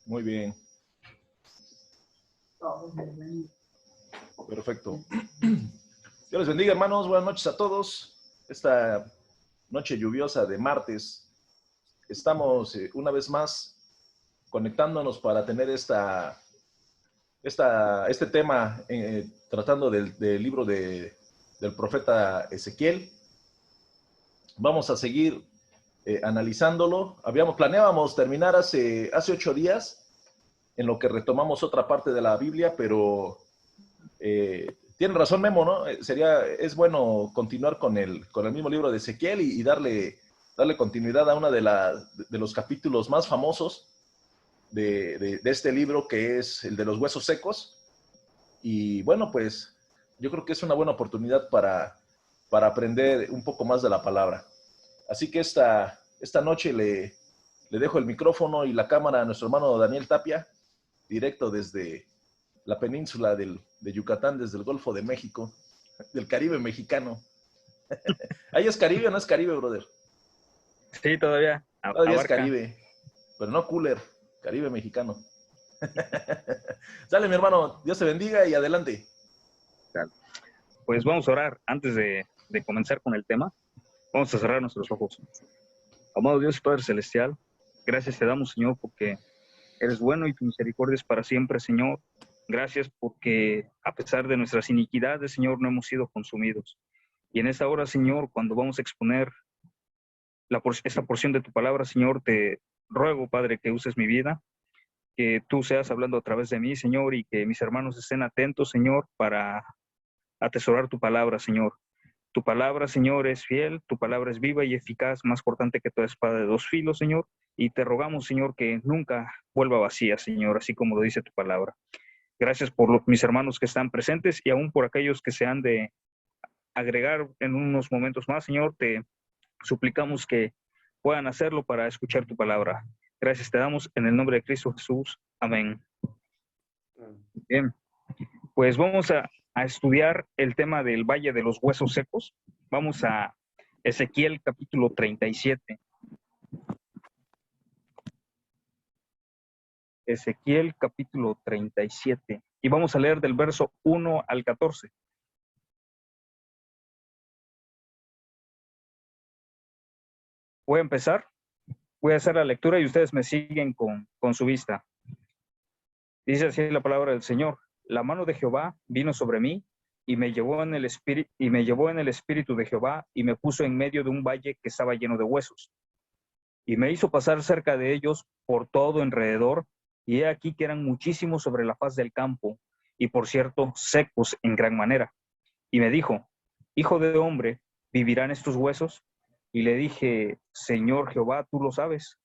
Muy bien. Perfecto. Dios les bendiga, hermanos. Buenas noches a todos. Esta noche lluviosa de martes, estamos una vez más conectándonos para tener este tema, tratando del libro del profeta Ezequiel. Vamos a seguir analizándolo. Planeábamos terminar hace 8 días, en lo que retomamos otra parte de la Biblia, pero tiene razón Memo, ¿no? Es bueno continuar con el mismo libro de Ezequiel y darle continuidad a uno de los capítulos más famosos de este libro, que es el de los huesos secos. Y bueno, pues yo creo que es una buena oportunidad para aprender un poco más de la palabra. Así que esta noche le dejo el micrófono y la cámara a nuestro hermano Daniel Tapia, directo desde la península de Yucatán, desde el Golfo de México, del Caribe mexicano. ¿Ahí es Caribe o no es Caribe, brother? Sí, todavía. Todavía es Caribe, pero no cooler, Caribe mexicano. Sale, mi hermano, Dios te bendiga y adelante. Pues vamos a orar antes de comenzar con el tema. Vamos a cerrar nuestros ojos. Amado Dios Padre Celestial, gracias te damos, Señor, porque eres bueno y tu misericordia es para siempre, Señor. Gracias porque a pesar de nuestras iniquidades, Señor, no hemos sido consumidos. Y en esta hora, Señor, cuando vamos a exponer esta porción de tu palabra, Señor, te ruego, Padre, que uses mi vida, que tú seas hablando a través de mí, Señor, y que mis hermanos estén atentos, Señor, para atesorar tu palabra, Señor. Tu palabra, Señor, es fiel, tu palabra es viva y eficaz, más cortante que toda espada de 2 filos, Señor, y te rogamos, Señor, que nunca vuelva vacía, Señor, así como lo dice tu palabra. Gracias por mis hermanos que están presentes y aún por aquellos que se han de agregar en unos momentos más, Señor, te suplicamos que puedan hacerlo para escuchar tu palabra. Gracias te damos en el nombre de Cristo Jesús. Amén. Bien, pues vamos a estudiar el tema del Valle de los Huesos Secos. Vamos a Ezequiel capítulo 37. Ezequiel capítulo 37. Y vamos a leer del verso 1 al 14. Voy a empezar. Voy a hacer la lectura y ustedes me siguen con su vista. Dice así la palabra del Señor. La mano de Jehová vino sobre mí y me llevó en el espíritu de Jehová y me puso en medio de un valle que estaba lleno de huesos. Y me hizo pasar cerca de ellos por todo alrededor, y he aquí que eran muchísimos sobre la faz del campo, y por cierto, secos en gran manera. Y me dijo, hijo de hombre, ¿vivirán estos huesos? Y le dije, Señor Jehová, tú lo sabes.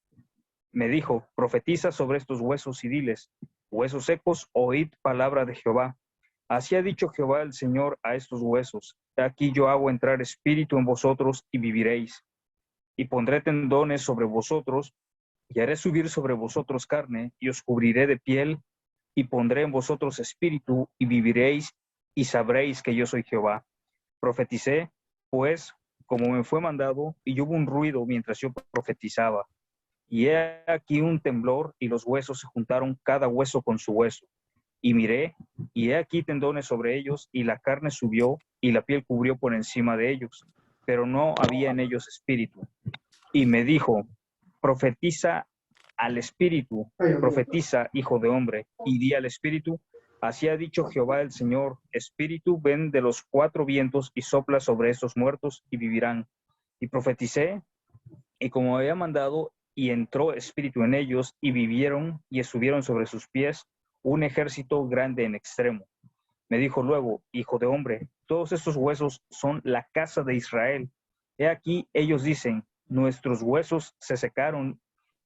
Me dijo, profetiza sobre estos huesos y diles, huesos secos, oíd palabra de Jehová. Así ha dicho Jehová el Señor a estos huesos, aquí yo hago entrar espíritu en vosotros y viviréis. Y pondré tendones sobre vosotros, y haré subir sobre vosotros carne, y os cubriré de piel, y pondré en vosotros espíritu, y viviréis, y sabréis que yo soy Jehová. Profeticé, pues, como me fue mandado, y hubo un ruido mientras yo profetizaba. Y he aquí un temblor, y los huesos se juntaron cada hueso con su hueso. Y miré, y he aquí tendones sobre ellos, y la carne subió, y la piel cubrió por encima de ellos, pero no había en ellos espíritu. Y me dijo, profetiza al espíritu, profetiza, hijo de hombre, y di al espíritu, así ha dicho Jehová el Señor, espíritu, ven de los 4 vientos y sopla sobre estos muertos y vivirán. Y profeticé, y como había mandado, y entró espíritu en ellos, y vivieron, y estuvieron sobre sus pies un ejército grande en extremo. Me dijo luego, hijo de hombre, todos estos huesos son la casa de Israel. He aquí, ellos dicen, nuestros huesos se secaron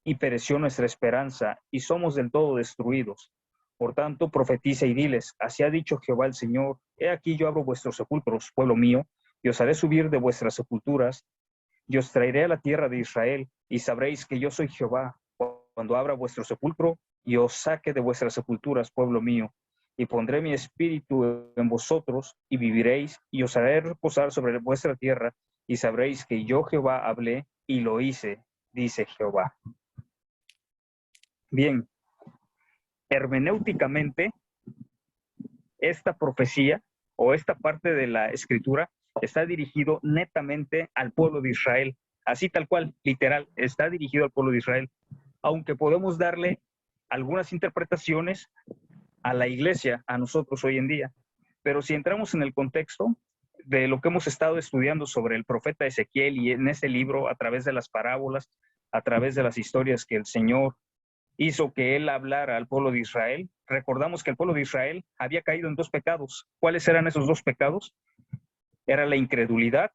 y pereció nuestra esperanza, y somos del todo destruidos. Por tanto, profetiza y diles, así ha dicho Jehová el Señor, he aquí yo abro vuestros sepulcros, pueblo mío, y os haré subir de vuestras sepulturas, y os traeré a la tierra de Israel, y sabréis que yo soy Jehová, cuando abra vuestro sepulcro, y os saque de vuestras sepulturas, pueblo mío, y pondré mi espíritu en vosotros y viviréis y os haré reposar sobre vuestra tierra y sabréis que yo Jehová hablé y lo hice, dice Jehová. Bien, hermenéuticamente, esta profecía o esta parte de la escritura está dirigido netamente al pueblo de Israel, así tal cual, literal, está dirigido al pueblo de Israel, aunque podemos darle algunas interpretaciones a la iglesia, a nosotros hoy en día. Pero si entramos en el contexto de lo que hemos estado estudiando sobre el profeta Ezequiel y en este libro, a través de las parábolas, a través de las historias que el Señor hizo que él hablara al pueblo de Israel, recordamos que el pueblo de Israel había caído en dos pecados. ¿Cuáles eran esos dos pecados? Era la incredulidad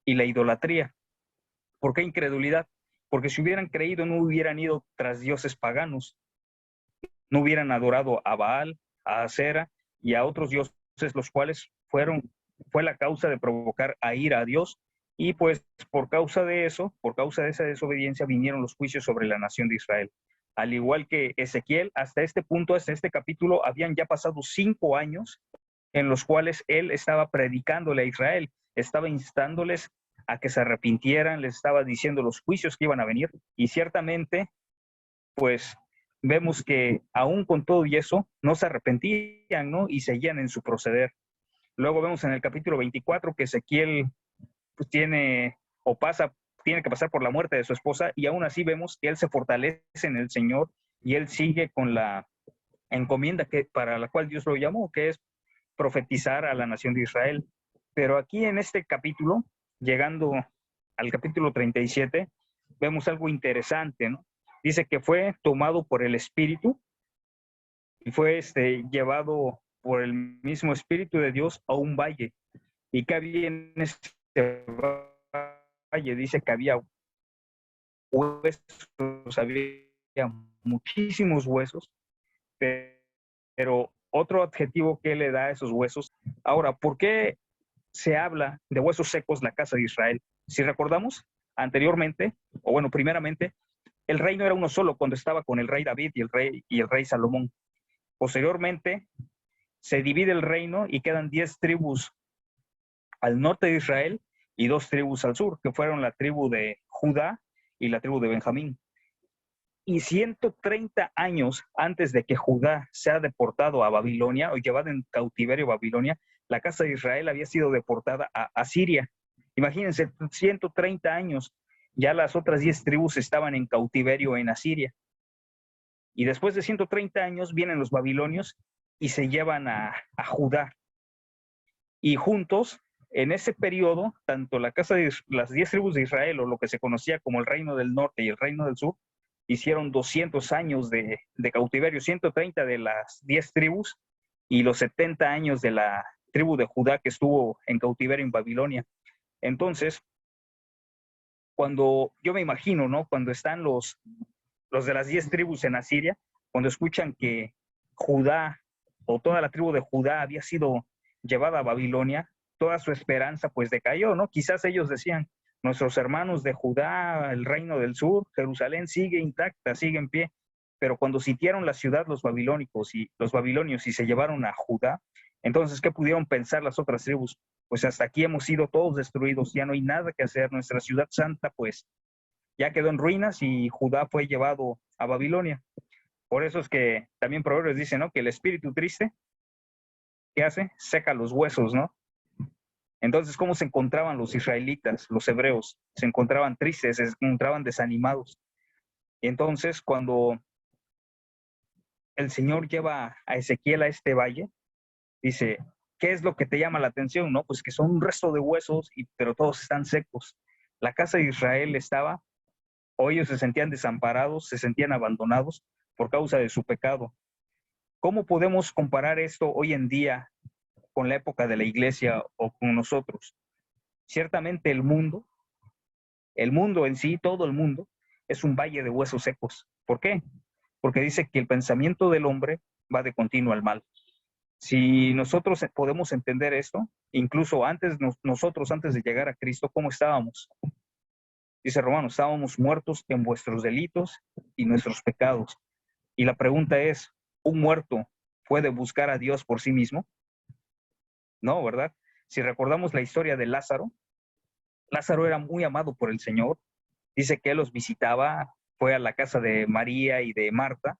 y la idolatría. ¿Por qué incredulidad? Porque si hubieran creído no hubieran ido tras dioses paganos, no hubieran adorado a Baal, a Acera y a otros dioses, los cuales fue la causa de provocar a ira a Dios, y pues por causa de eso, por causa de esa desobediencia, vinieron los juicios sobre la nación de Israel. Al igual que Ezequiel, hasta este punto, hasta este capítulo, habían ya pasado 5 años en los cuales él estaba predicándole a Israel, estaba instándoles a que se arrepintieran, les estaba diciendo los juicios que iban a venir, y ciertamente, pues vemos que aún con todo y eso, no se arrepentían, ¿no? Y seguían en su proceder. Luego vemos en el capítulo 24 que Ezequiel pues, tiene que pasar por la muerte de su esposa, y aún así vemos que él se fortalece en el Señor y él sigue con la encomienda para la cual Dios lo llamó, que es profetizar a la nación de Israel. Pero aquí en este capítulo, llegando al capítulo 37, vemos algo interesante, ¿no? Dice que fue tomado por el Espíritu y fue llevado por el mismo Espíritu de Dios a un valle. ¿Y qué había en este valle? Dice que había huesos, había muchísimos huesos, pero otro adjetivo que le da a esos huesos. Ahora, ¿por qué se habla de huesos secos la casa de Israel? Si recordamos anteriormente, o bueno, primeramente, el reino era uno solo cuando estaba con el rey David y el rey Salomón. Posteriormente, se divide el reino y quedan 10 tribus al norte de Israel y 2 tribus al sur, que fueron la tribu de Judá y la tribu de Benjamín. Y 130 años antes de que Judá sea deportado a Babilonia o llevado en cautiverio a Babilonia, la casa de Israel había sido deportada a Siria. Imagínense, 130 años, ya las otras 10 tribus estaban en cautiverio en Asiria. Y después de 130 años vienen los babilonios y se llevan a Judá. Y juntos, en ese periodo, tanto las 10 tribus de Israel, o lo que se conocía como el reino del norte y el reino del sur, hicieron 200 años de cautiverio, 130 de las 10 tribus y los 70 años de la tribu de Judá que estuvo en cautiverio en Babilonia. Entonces, cuando yo me imagino, ¿no? Cuando están los de las 10 tribus en Asiria, cuando escuchan que Judá o toda la tribu de Judá había sido llevada a Babilonia, toda su esperanza pues decayó, ¿no? Quizás ellos decían, nuestros hermanos de Judá, el reino del sur, Jerusalén sigue intacta, sigue en pie, pero cuando sitiaron la ciudad los babilónicos y los babilonios y se llevaron a Judá, entonces, ¿qué pudieron pensar las otras tribus? Pues hasta aquí hemos sido todos destruidos, ya no hay nada que hacer, nuestra ciudad santa pues ya quedó en ruinas y Judá fue llevado a Babilonia. Por eso es que también Proverbios dice, ¿no? Que el espíritu triste, ¿qué hace? Seca los huesos, ¿no? Entonces, ¿cómo se encontraban los israelitas, los hebreos? Se encontraban tristes, se encontraban desanimados. Y entonces, cuando el Señor lleva a Ezequiel a este valle, dice, ¿qué es lo que te llama la atención? No, pues que son un resto de huesos, pero todos están secos. La casa de Israel estaba, o ellos se sentían desamparados, se sentían abandonados por causa de su pecado. ¿Cómo podemos comparar esto hoy en día con la época de la iglesia o con nosotros? Ciertamente el mundo en sí, todo el mundo, es un valle de huesos secos. ¿Por qué? Porque dice que el pensamiento del hombre va de continuo al mal. Si nosotros podemos entender esto, incluso nosotros antes de llegar a Cristo, ¿cómo estábamos? Dice Romanos, estábamos muertos en vuestros delitos y nuestros pecados. Y la pregunta es, ¿un muerto puede buscar a Dios por sí mismo? No, ¿verdad? Si recordamos la historia de Lázaro, Lázaro era muy amado por el Señor. Dice que él los visitaba, fue a la casa de María y de Marta,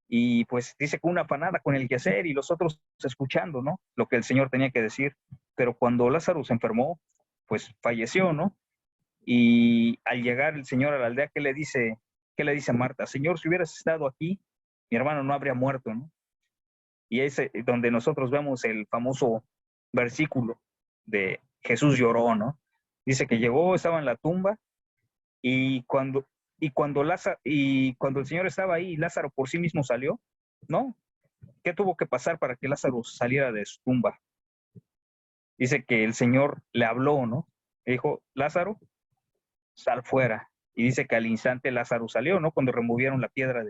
y pues dice que una afanada con el quehacer y los otros escuchando, ¿no? Lo que el Señor tenía que decir. Pero cuando Lázaro se enfermó, pues falleció, ¿no? Y al llegar el Señor a la aldea, qué le dice a Marta? Señor, si hubieras estado aquí, mi hermano no habría muerto, ¿no? Y es donde nosotros vemos el famoso versículo de Jesús lloró, ¿no? Dice que llegó, estaba en la tumba, y cuando el Señor estaba ahí, Lázaro por sí mismo salió, ¿no? ¿Qué tuvo que pasar para que Lázaro saliera de su tumba? Dice que el Señor le habló, ¿no? Le dijo, Lázaro, sal fuera. Y dice que al instante Lázaro salió, ¿no? Cuando removieron la piedra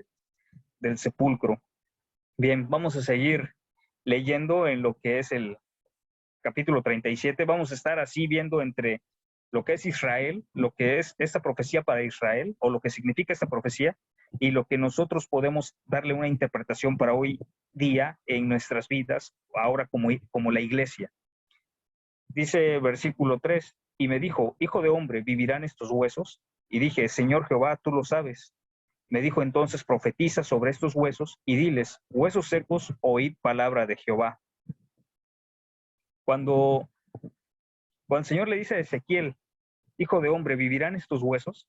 del sepulcro. Bien, vamos a seguir leyendo en lo que es el capítulo 37. Vamos a estar así viendo entre lo que es Israel, lo que es esta profecía para Israel, o lo que significa esta profecía, y lo que nosotros podemos darle una interpretación para hoy día en nuestras vidas, ahora como la iglesia. Dice versículo 3, y me dijo, hijo de hombre, ¿vivirán estos huesos? Y dije, Señor Jehová, tú lo sabes. Me dijo entonces, profetiza sobre estos huesos y diles, huesos secos, oíd palabra de Jehová. Cuando el Señor le dice a Ezequiel, hijo de hombre, ¿vivirán estos huesos?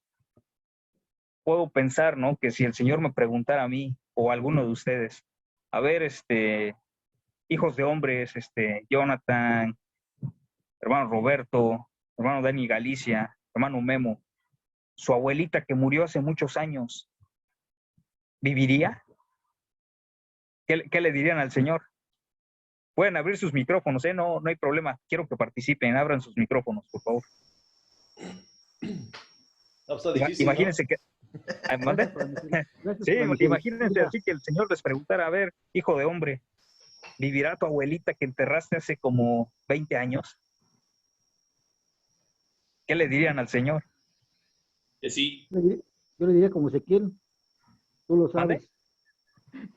Puedo pensar, ¿no? Que si el Señor me preguntara a mí o a alguno de ustedes, a ver, hijos de hombres, Jonathan, hermano Roberto, hermano Dani Galicia, hermano Memo, su abuelita que murió hace muchos años, ¿viviría? ¿Qué le dirían al Señor? Pueden abrir sus micrófonos, no hay problema. Quiero que participen, abran sus micrófonos, por favor. No, está difícil, imagínense ¿no? que... Sí, imagínense así que el Señor les preguntara, a ver, hijo de hombre, ¿vivirá tu abuelita que enterraste hace como 20 años? ¿Qué le dirían al Señor? Que sí. Yo le diría como Ezequiel, tú lo ¿Mande? sabes.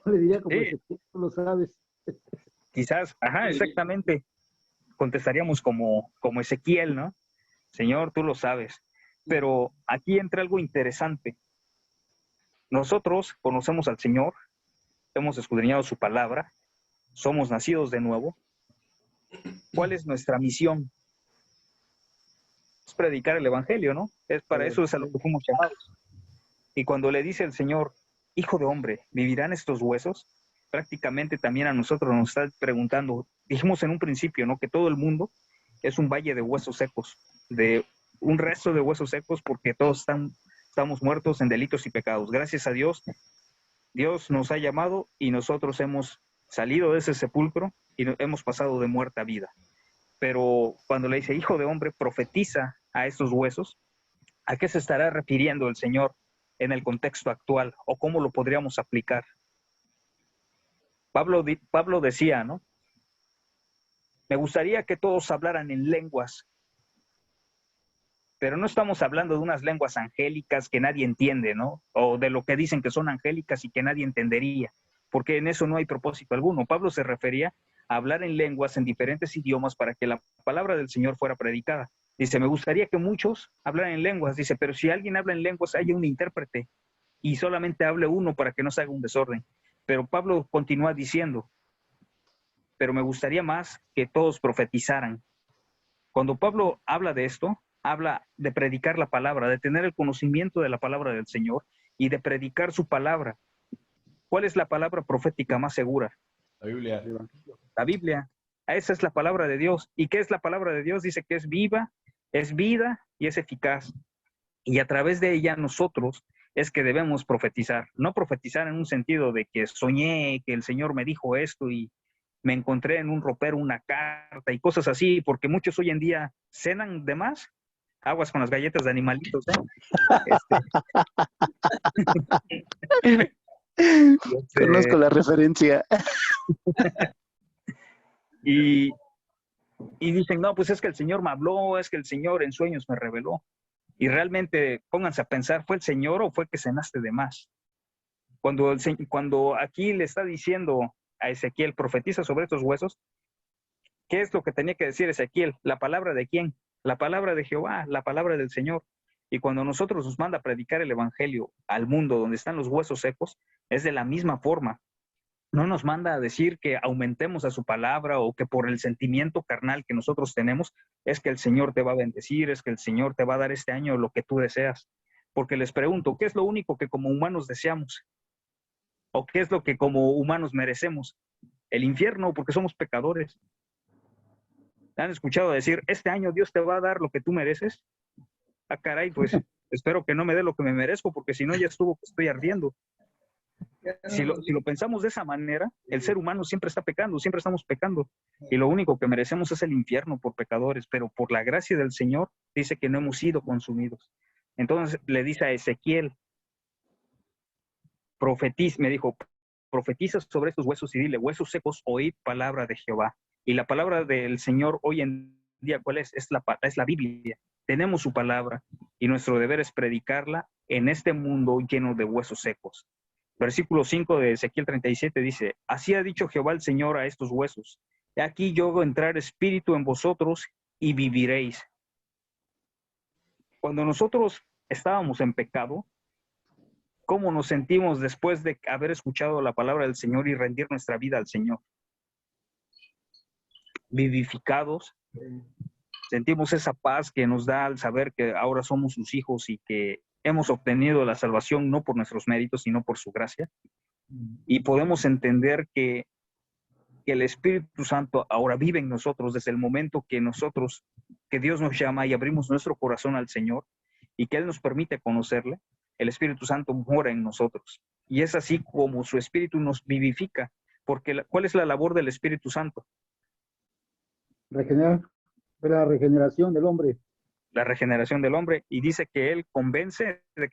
Yo le diría como Sí. Ezequiel, tú lo sabes. Quizás, ajá, exactamente. Contestaríamos como Ezequiel, ¿no? Señor, tú lo sabes. Pero aquí entra algo interesante. Nosotros conocemos al Señor, hemos escudriñado su palabra, somos nacidos de nuevo. ¿Cuál es nuestra misión? Es predicar el evangelio, ¿no? Eso es a lo que fuimos llamados. Y cuando le dice el Señor, hijo de hombre, ¿vivirán estos huesos? Prácticamente también a nosotros nos está preguntando, dijimos en un principio, ¿no? Que todo el mundo es un valle de huesos secos, de un resto de huesos secos, porque todos estamos muertos en delitos y pecados. Gracias a Dios, Dios nos ha llamado y nosotros hemos salido de ese sepulcro y hemos pasado de muerte a vida. Pero cuando le dice, hijo de hombre, profetiza a estos huesos, ¿a qué se estará refiriendo el Señor en el contexto actual? ¿O cómo lo podríamos aplicar? Pablo decía, ¿no? Me gustaría que todos hablaran en lenguas, pero no estamos hablando de unas lenguas angélicas que nadie entiende, ¿no? O de lo que dicen que son angélicas y que nadie entendería, porque en eso no hay propósito alguno. Pablo se refería a hablar en lenguas en diferentes idiomas para que la palabra del Señor fuera predicada. Dice, me gustaría que muchos hablaran en lenguas. Dice, pero si alguien habla en lenguas, haya un intérprete y solamente hable uno para que no se haga un desorden. Pero Pablo continúa diciendo, pero me gustaría más que todos profetizaran. Cuando Pablo habla de esto, habla de predicar la palabra, de tener el conocimiento de la palabra del Señor y de predicar su palabra. ¿Cuál es la palabra profética más segura? La Biblia. La Biblia. Esa es la palabra de Dios. ¿Y qué es la palabra de Dios? Dice que es viva, es vida y es eficaz. Y a través de ella nosotros es que debemos profetizar. No profetizar en un sentido de que soñé que el Señor me dijo esto y me encontré en un ropero una carta y cosas así, porque muchos hoy en día cenan de más. Aguas con las galletas de animalitos, Conozco la referencia. y dicen, no, pues es que el Señor me habló, es que el Señor en sueños me reveló. Y realmente, pónganse a pensar, ¿fue el Señor o fue que cenaste de más? Cuando aquí le está diciendo a Ezequiel, profetiza sobre estos huesos. ¿Qué es lo que tenía que decir Ezequiel? ¿La palabra de quién? La palabra de Jehová, la palabra del Señor. Y cuando nosotros nos manda a predicar el evangelio al mundo donde están los huesos secos, es de la misma forma. No nos manda a decir que aumentemos a su palabra o que por el sentimiento carnal que nosotros tenemos es que el Señor te va a bendecir, es que el Señor te va a dar este año lo que tú deseas. Porque les pregunto, ¿qué es lo único que como humanos deseamos? ¿O qué es lo que como humanos merecemos? El infierno, porque somos pecadores. ¿Han escuchado decir, este año Dios te va a dar lo que tú mereces? Ah, caray, pues espero que no me dé lo que me merezco, porque si no ya estuvo que estoy ardiendo. Si lo pensamos de esa manera, el ser humano siempre está pecando, siempre estamos pecando. Y lo único que merecemos es el infierno por pecadores, pero por la gracia del Señor dice que no hemos sido consumidos. Entonces le dice a Ezequiel, me dijo, profetiza sobre estos huesos y dile, huesos secos, oíd palabra de Jehová. Y la palabra del Señor hoy en día, ¿cuál es? Es la Biblia. Tenemos su palabra y nuestro deber es predicarla en este mundo lleno de huesos secos. Versículo 5 de Ezequiel 37 dice, así ha dicho Jehová el Señor a estos huesos, he aquí yo hago entrar espíritu en vosotros y viviréis. Cuando nosotros estábamos en pecado, ¿cómo nos sentimos después de haber escuchado la palabra del Señor y rendir nuestra vida al Señor? Vivificados, sentimos esa paz que nos da al saber que ahora somos sus hijos y que hemos obtenido la salvación no por nuestros méritos, sino por su gracia. Y podemos entender que el Espíritu Santo ahora vive en nosotros desde el momento que Dios nos llama y abrimos nuestro corazón al Señor y que Él nos permite conocerle. El Espíritu Santo mora en nosotros. Y es así como su Espíritu nos vivifica. Porque ¿cuál es la labor del Espíritu Santo? Regenerar, la regeneración del hombre. La regeneración del hombre. Y dice que Él convence de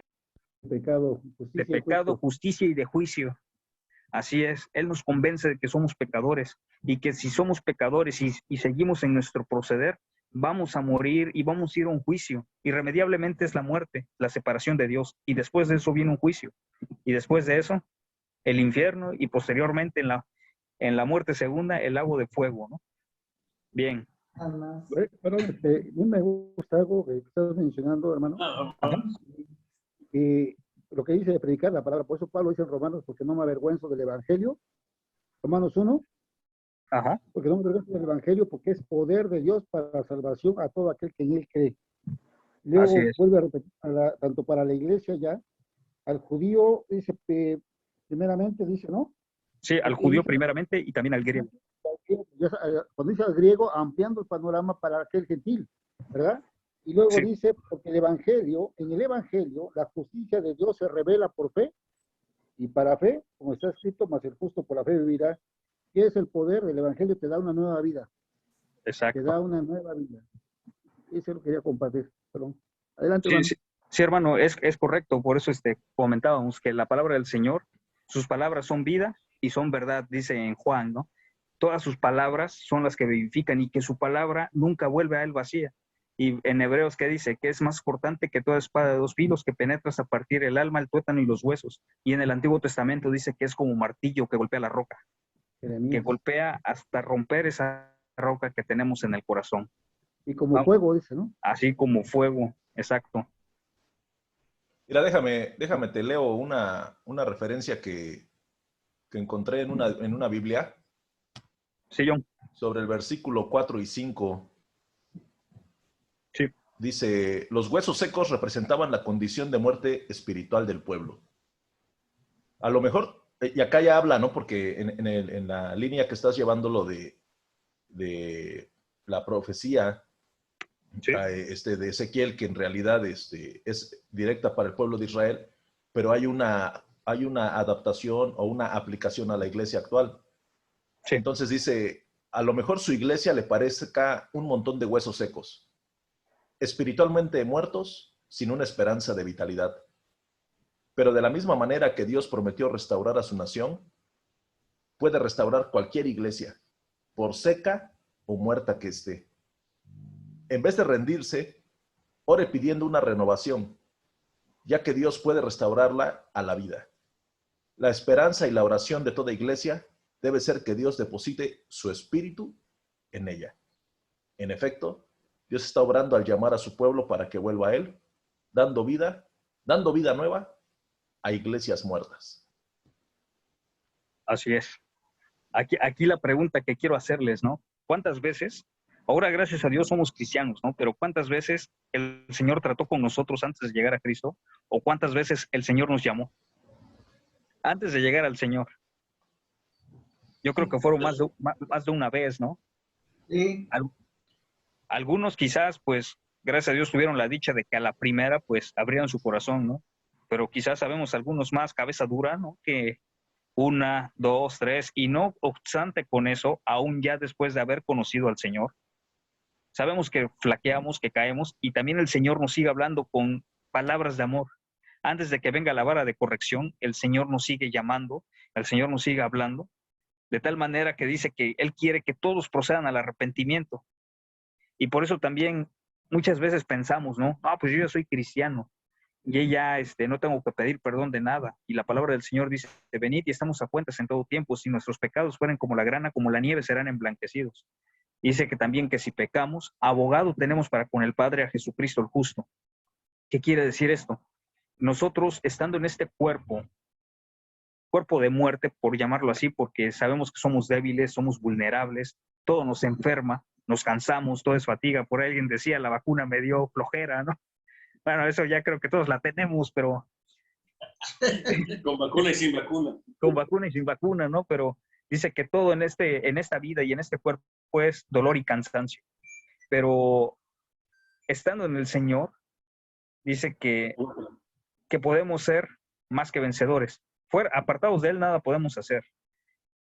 pecado, justicia y de juicio. Así es. Él nos convence de que somos pecadores y que si somos pecadores y seguimos en nuestro proceder, vamos a morir y vamos a ir a un juicio. Irremediablemente es la muerte, la separación de Dios. Y después de eso viene un juicio. Y después de eso, el infierno y posteriormente en la muerte segunda, el lago de fuego, ¿no? Bien. Perdón, a mí me gusta algo que estás mencionando, hermano. Lo que dice de predicar la palabra, por eso Pablo dice en Romanos, porque no me avergüenzo del Evangelio. Romanos 1. Ajá. Porque no me avergüenzo del Evangelio, porque es poder de Dios para la salvación a todo aquel que en él cree. Luego vuelve a repetir, tanto para la iglesia ya, al judío dice, primeramente dice, ¿no? Sí, al judío primeramente y también al griego. Cuando dice al griego, ampliando el panorama para aquel gentil, ¿verdad? Y luego Sí. dice, porque en el Evangelio, la justicia de Dios se revela por fe, y para fe, como está escrito, más el justo por la fe vivirá. ¿Qué es el poder del Evangelio? Te da una nueva vida. Exacto. Te da una nueva vida. Eso lo quería compartir. Perdón. Adelante, Sí, hermano. sí, hermano, es correcto. Por eso comentábamos que la palabra del Señor, sus palabras son vida y son verdad, dice en Juan, ¿no? Todas sus palabras son las que vivifican y que su palabra nunca vuelve a él vacía. Y en Hebreos, ¿qué dice? Que es más cortante que toda espada de dos filos, que penetra hasta partir el alma, el tuétano y los huesos. Y en el Antiguo Testamento dice que es como martillo que golpea la roca, que golpea hasta romper esa roca que tenemos en el corazón. Y como fuego, dice, ¿no? Así como fuego, exacto. Mira, déjame te leo una referencia que encontré en una Biblia. Sí, John. Sobre el versículo 4 y 5. Sí. Dice, los huesos secos representaban la condición de muerte espiritual del pueblo. A lo mejor, y acá ya habla, ¿no? Porque en la línea que estás llevando lo de la profecía, sí, de Ezequiel, que en realidad es directa para el pueblo de Israel, pero hay una adaptación o una aplicación a la iglesia actual. Sí. Entonces dice, a lo mejor su iglesia le parezca un montón de huesos secos, espiritualmente muertos, sin una esperanza de vitalidad. Pero de la misma manera que Dios prometió restaurar a su nación, puede restaurar cualquier iglesia, por seca o muerta que esté. En vez de rendirse, ore pidiendo una renovación, ya que Dios puede restaurarla a la vida. La esperanza y la oración de toda iglesia debe ser que Dios deposite su espíritu en ella. En efecto, Dios está obrando al llamar a su pueblo para que vuelva a Él, dando vida nueva a iglesias muertas. Así es. Aquí la pregunta que quiero hacerles, ¿no? ¿Cuántas veces, ahora gracias a Dios somos cristianos, ¿no? Pero ¿cuántas veces el Señor trató con nosotros antes de llegar a Cristo? ¿O cuántas veces el Señor nos llamó antes de llegar al Señor? Yo creo que fueron más de una vez, ¿no? Sí. Algunos quizás, pues, gracias a Dios tuvieron la dicha de que a la primera, pues, abrieran su corazón, ¿no? Pero quizás sabemos algunos más cabeza dura, ¿no? Que 1, 2, 3, y no obstante con eso, aún ya después de haber conocido al Señor, sabemos que flaqueamos, que caemos, y también el Señor nos sigue hablando con palabras de amor. Antes de que venga la vara de corrección, el Señor nos sigue llamando, el Señor nos sigue hablando, de tal manera que dice que Él quiere que todos procedan al arrepentimiento. Y por eso también muchas veces pensamos, ¿no? Pues yo ya soy cristiano y ya no tengo que pedir perdón de nada. Y la palabra del Señor dice, venid y estamos a cuentas en todo tiempo. Si nuestros pecados fueren como la grana, como la nieve, serán emblanquecidos. Dice que también que si pecamos, abogado tenemos para con el Padre a Jesucristo el justo. ¿Qué quiere decir esto? Nosotros, estando en este cuerpo de muerte, por llamarlo así, porque sabemos que somos débiles, somos vulnerables, todo nos enferma, nos cansamos, todo es fatiga. Por ahí alguien decía, la vacuna me dio flojera, ¿no? Bueno, eso ya creo que todos la tenemos, pero... Con vacuna y sin vacuna. Con vacuna y sin vacuna, ¿no? Pero dice que todo en esta vida y en este cuerpo es dolor y cansancio. Pero estando en el Señor, dice que podemos ser más que vencedores. Apartados de Él nada podemos hacer.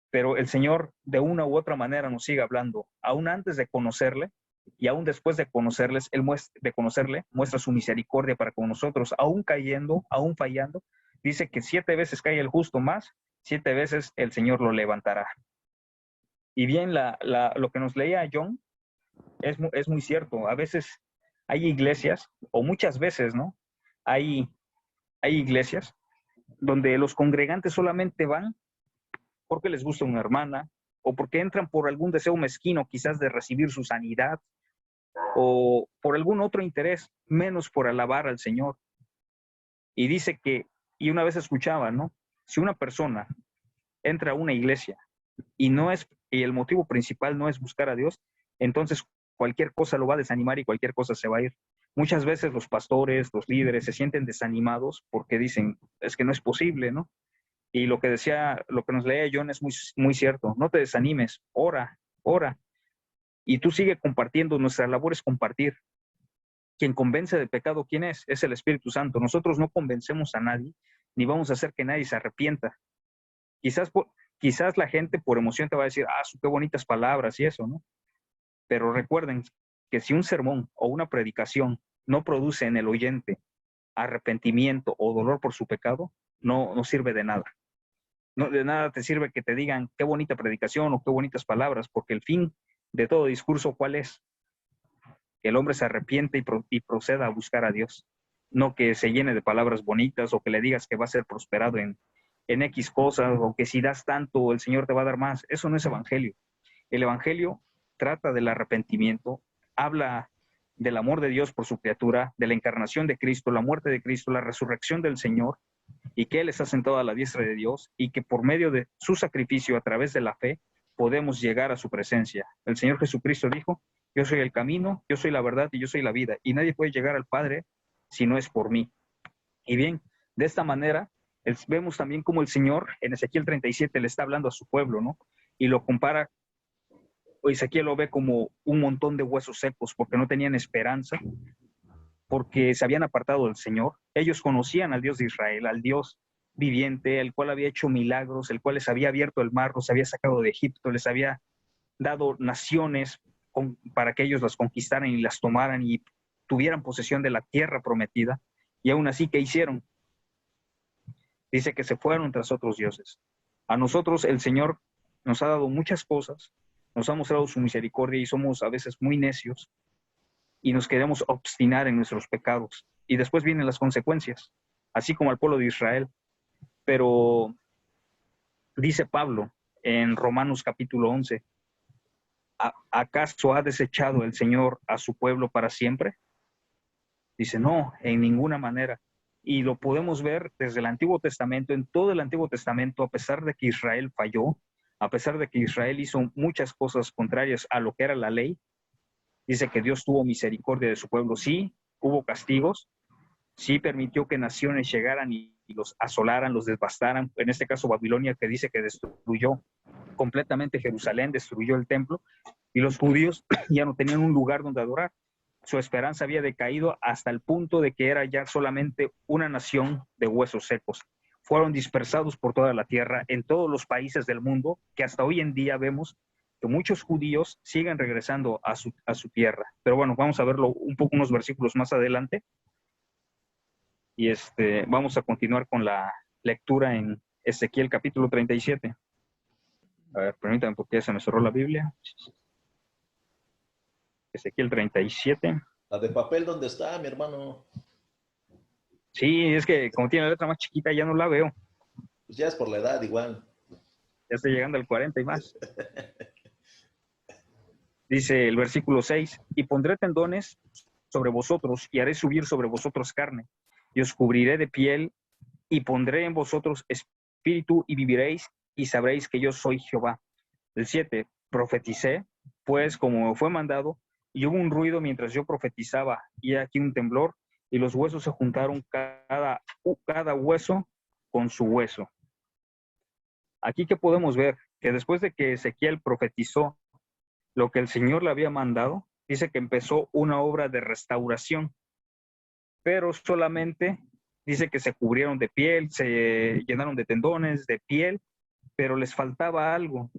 Pero el Señor de una u otra manera nos sigue hablando. Aún antes de conocerle y aún después de conocerle, muestra su misericordia para con nosotros. Aún cayendo, aún fallando, dice que 7 veces cae el justo, más 7 veces el Señor lo levantará. Y bien, lo que nos leía John es muy cierto. A veces hay iglesias, o muchas veces, ¿no? Hay iglesias donde los congregantes solamente van porque les gusta una hermana, o porque entran por algún deseo mezquino quizás de recibir su sanidad, o por algún otro interés, menos por alabar al Señor. Y dice que, y una vez escuchaba, ¿no? Si una persona entra a una iglesia y el motivo principal no es buscar a Dios, entonces cualquier cosa lo va a desanimar y cualquier cosa se va a ir. Muchas veces los pastores, los líderes se sienten desanimados porque dicen, es que no es posible, ¿no? Y lo que nos leía John es muy, muy cierto. No te desanimes, ora. Y tú sigue compartiendo. Nuestra labor es compartir. Quien convence de pecado, ¿quién es? Es el Espíritu Santo. Nosotros no convencemos a nadie, ni vamos a hacer que nadie se arrepienta. Quizás la gente por emoción te va a decir, qué bonitas palabras y eso, ¿no? Pero recuerden que si un sermón o una predicación no produce en el oyente arrepentimiento o dolor por su pecado, no sirve de nada. No, de nada te sirve que te digan qué bonita predicación o qué bonitas palabras, porque el fin de todo discurso, ¿cuál es? Que el hombre se arrepiente y proceda a buscar a Dios. No que se llene de palabras bonitas o que le digas que va a ser prosperado en X cosas, o que si das tanto el Señor te va a dar más. Eso no es evangelio. El evangelio trata del arrepentimiento, habla del amor de Dios por su criatura, de la encarnación de Cristo, la muerte de Cristo, la resurrección del Señor, y que Él está sentado a la diestra de Dios, y que por medio de su sacrificio, a través de la fe, podemos llegar a su presencia. El Señor Jesucristo dijo, yo soy el camino, yo soy la verdad y yo soy la vida, y nadie puede llegar al Padre si no es por mí. Y bien, de esta manera, vemos también cómo el Señor en Ezequiel 37 le está hablando a su pueblo, ¿no? Y lo compara, Ezequiel lo ve como un montón de huesos secos, porque no tenían esperanza, porque se habían apartado del Señor. Ellos conocían al Dios de Israel, al Dios viviente, el cual había hecho milagros, el cual les había abierto el mar, los había sacado de Egipto, les había dado naciones para que ellos las conquistaran y las tomaran y tuvieran posesión de la tierra prometida. Y aún así, ¿qué hicieron? Dice que se fueron tras otros dioses. A nosotros el Señor nos ha dado muchas cosas, nos ha mostrado su misericordia y somos a veces muy necios y nos queremos obstinar en nuestros pecados. Y después vienen las consecuencias, así como al pueblo de Israel. Pero dice Pablo en Romanos capítulo 11. ¿Acaso ha desechado el Señor a su pueblo para siempre? Dice, no, en ninguna manera. Y lo podemos ver desde el Antiguo Testamento, en todo el Antiguo Testamento, a pesar de que Israel falló, a pesar de que Israel hizo muchas cosas contrarias a lo que era la ley, dice que Dios tuvo misericordia de su pueblo. Sí, hubo castigos, sí permitió que naciones llegaran y los asolaran, los devastaran. En este caso Babilonia, que dice que destruyó completamente Jerusalén, destruyó el templo, y los judíos ya no tenían un lugar donde adorar. Su esperanza había decaído hasta el punto de que era ya solamente una nación de huesos secos. Fueron dispersados por toda la tierra, en todos los países del mundo, que hasta hoy en día vemos que muchos judíos siguen regresando a su tierra. Pero bueno, vamos a verlo un poco, unos versículos más adelante. Y vamos a continuar con la lectura en Ezequiel capítulo 37. A ver, permítanme porque se me cerró la Biblia. Ezequiel 37. La de papel, ¿dónde está, mi hermano? Sí, es que como tiene la letra más chiquita ya no la veo. Pues ya es por la edad igual. Ya estoy llegando al 40 y más. Dice el versículo 6, y pondré tendones sobre vosotros y haré subir sobre vosotros carne, y os cubriré de piel y pondré en vosotros espíritu y viviréis y sabréis que yo soy Jehová. El 7, profeticé, pues como fue mandado, y hubo un ruido mientras yo profetizaba, y aquí un temblor, y los huesos se juntaron cada hueso con su hueso. Aquí que podemos ver que después de que Ezequiel profetizó lo que el Señor le había mandado, dice que empezó una obra de restauración, pero solamente dice que se cubrieron de piel, se llenaron de tendones, de piel, pero les faltaba algo.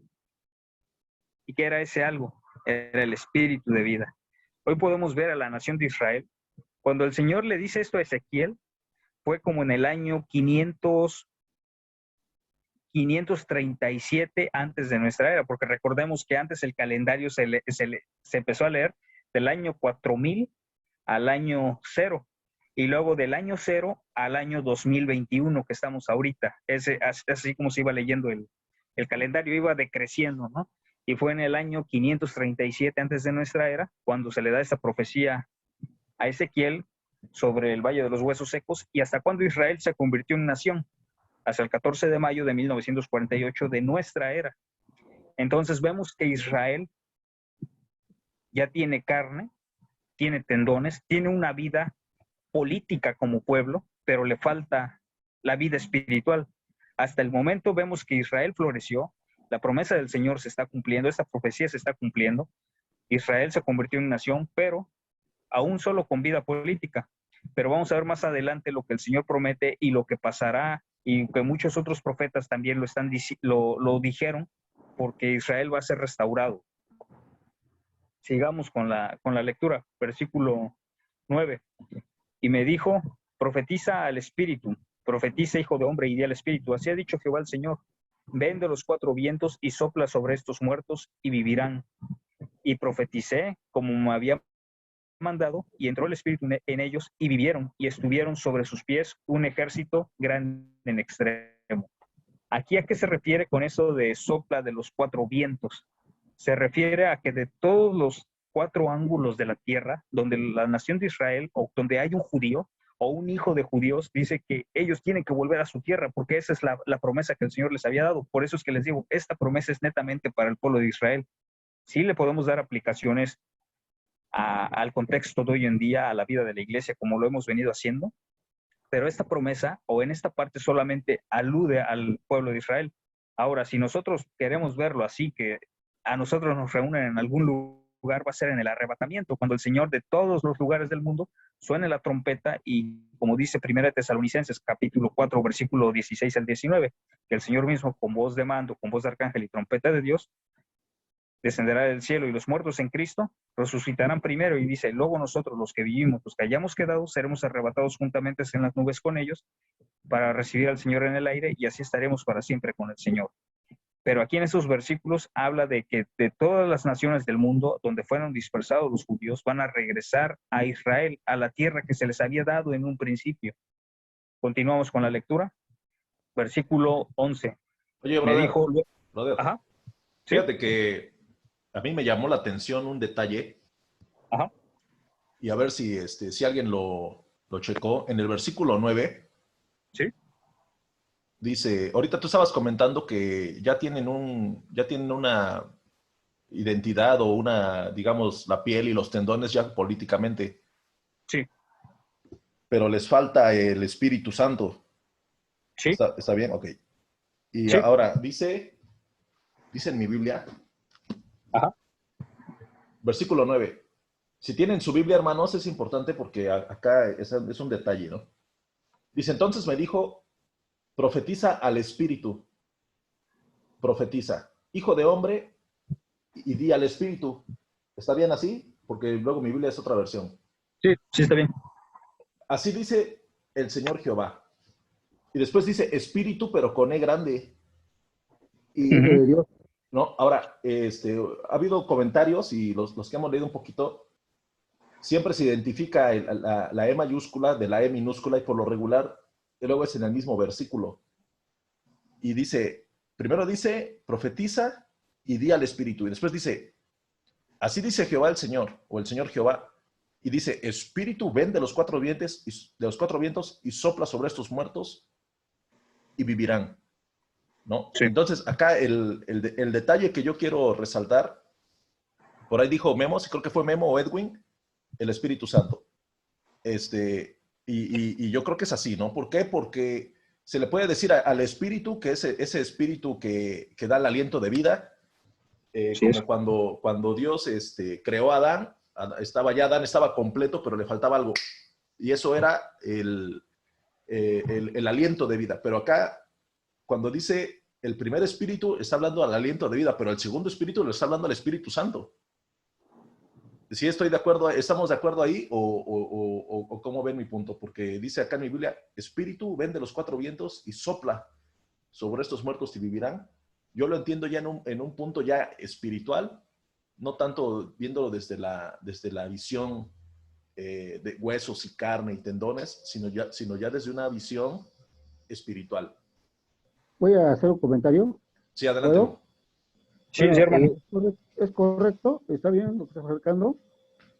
¿Y qué era ese algo? Era el espíritu de vida. Hoy podemos ver a la nación de Israel. Cuando el Señor le dice esto a Ezequiel, fue como en el año 537 antes de nuestra era, porque recordemos que antes el calendario se empezó a leer del año 4000 al año 0, y luego del año 0 al año 2021 que estamos ahorita. Así como se iba leyendo el calendario, iba decreciendo, ¿no? Y fue en el año 537 antes de nuestra era cuando se le da esta profecía a Ezequiel sobre el Valle de los Huesos Secos, y hasta cuando Israel se convirtió en nación, hasta el 14 de mayo de 1948 de nuestra era. Entonces vemos que Israel ya tiene carne, tiene tendones, tiene una vida política como pueblo, pero le falta la vida espiritual. Hasta el momento vemos que Israel floreció, la promesa del Señor se está cumpliendo, esta profecía se está cumpliendo, Israel se convirtió en nación, pero aún solo con vida política. Pero vamos a ver más adelante lo que el Señor promete y lo que pasará, y que muchos otros profetas también lo dijeron, porque Israel va a ser restaurado. Sigamos con la lectura, versículo 9. Y me dijo, profetiza al Espíritu, profetiza, hijo de hombre, y di al Espíritu, así ha dicho Jehová el Señor, ven de los cuatro vientos y sopla sobre estos muertos y vivirán. Y profeticé como me había mandado, y entró el Espíritu en ellos y vivieron, y estuvieron sobre sus pies un ejército grande en extremo. ¿Aquí a qué se refiere con eso de sopla de los cuatro vientos? Se refiere a que de todos los cuatro ángulos de la tierra, donde la nación de Israel, o donde hay un judío o un hijo de judíos, dice que ellos tienen que volver a su tierra, porque esa es la promesa que el Señor les había dado. Por eso es que les digo, esta promesa es netamente para el pueblo de Israel. Sí le podemos dar aplicaciones al contexto de hoy en día, a la vida de la iglesia, como lo hemos venido haciendo, pero esta promesa, o en esta parte, solamente alude al pueblo de Israel. Ahora, si nosotros queremos verlo así, que a nosotros nos reúnen en algún lugar, va a ser en el arrebatamiento, cuando el Señor de todos los lugares del mundo suene la trompeta, y como dice 1 Tesalonicenses capítulo 4, versículo 16 al 19, que el Señor mismo, con voz de mando, con voz de arcángel y trompeta de Dios, descenderá del cielo, y los muertos en Cristo resucitarán primero. Y dice, luego nosotros, los que vivimos, los que hayamos quedado, seremos arrebatados juntamente en las nubes con ellos para recibir al Señor en el aire, y así estaremos para siempre con el Señor. Pero aquí en esos versículos habla de que de todas las naciones del mundo donde fueron dispersados los judíos, van a regresar a Israel, a la tierra que se les había dado en un principio. Continuamos con la lectura. Versículo 11. Oye, Me dijo, Brother, Ajá. Sí. fíjate que a mí me llamó la atención un detalle. Ajá. Y a ver si alguien lo checó. En el versículo 9, Sí. dice, ahorita tú estabas comentando que ya tienen una identidad o una, digamos, la piel y los tendones ya políticamente. Sí. Pero les falta el Espíritu Santo. Sí. ¿Está bien? Ok. Y Sí. ahora, dice en mi Biblia, Ajá. versículo 9. Si tienen su Biblia, hermanos, es importante porque acá es un detalle, ¿no? Dice, entonces me dijo, profetiza al Espíritu, profetiza, hijo de hombre, y di al Espíritu. ¿Está bien así? Porque luego mi Biblia es otra versión. Sí, sí está bien. Así dice el Señor Jehová. Y después dice Espíritu, pero con E grande. Y, de Dios. ¿no? Ahora, ha habido comentarios y los que hemos leído un poquito, siempre se identifica la E mayúscula de la E minúscula y por lo regular, y luego es en el mismo versículo. Y dice, primero dice, profetiza y di al Espíritu. Y después dice, así dice Jehová el Señor, o el Señor Jehová. Y dice, Espíritu, ven de los cuatro vientos y sopla sobre estos muertos y vivirán. ¿No? Sí. Entonces, acá el detalle que yo quiero resaltar, por ahí dijo Memo, si creo que fue Memo o Edwin, el Espíritu Santo. Y yo creo que es así, ¿no? ¿Por qué? Porque se le puede decir al Espíritu que ese Espíritu que da el aliento de vida, como cuando Dios creó a Adán, Adán estaba completo, pero le faltaba algo. Y eso era el aliento de vida. Pero acá, cuando dice el primer espíritu, está hablando al aliento de vida, pero el segundo espíritu le está hablando al Espíritu Santo. ¿Sí estoy de acuerdo? ¿Estamos de acuerdo ahí? ¿O cómo ven mi punto? Porque dice acá en mi Biblia, Espíritu, ven de los cuatro vientos y sopla sobre estos muertos y vivirán. Yo lo entiendo ya en un punto ya espiritual, no tanto viéndolo desde la visión de huesos y carne y tendones, sino ya desde una visión espiritual. Voy a hacer un comentario. Sí, adelante. ¿Puedo? Sí, Bueno, sí, hermano. es correcto, está bien lo que estás acercando.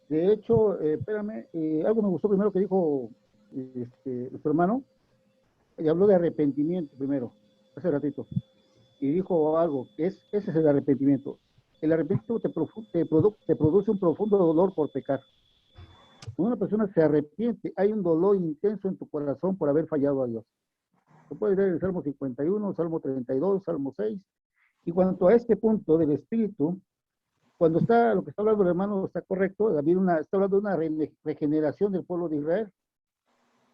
De hecho, espérame, algo me gustó primero que dijo tu hermano, y habló de arrepentimiento primero, hace ratito, y dijo algo, que ese es el arrepentimiento. El arrepentimiento te produce un profundo dolor por pecar. Cuando una persona se arrepiente, hay un dolor intenso en tu corazón por haber fallado a Dios. Lo puedes ver en el Salmo 51, Salmo 32, Salmo 6. Y cuanto a este punto del espíritu, cuando está lo que está hablando el hermano está correcto, está hablando de una regeneración del pueblo de Israel.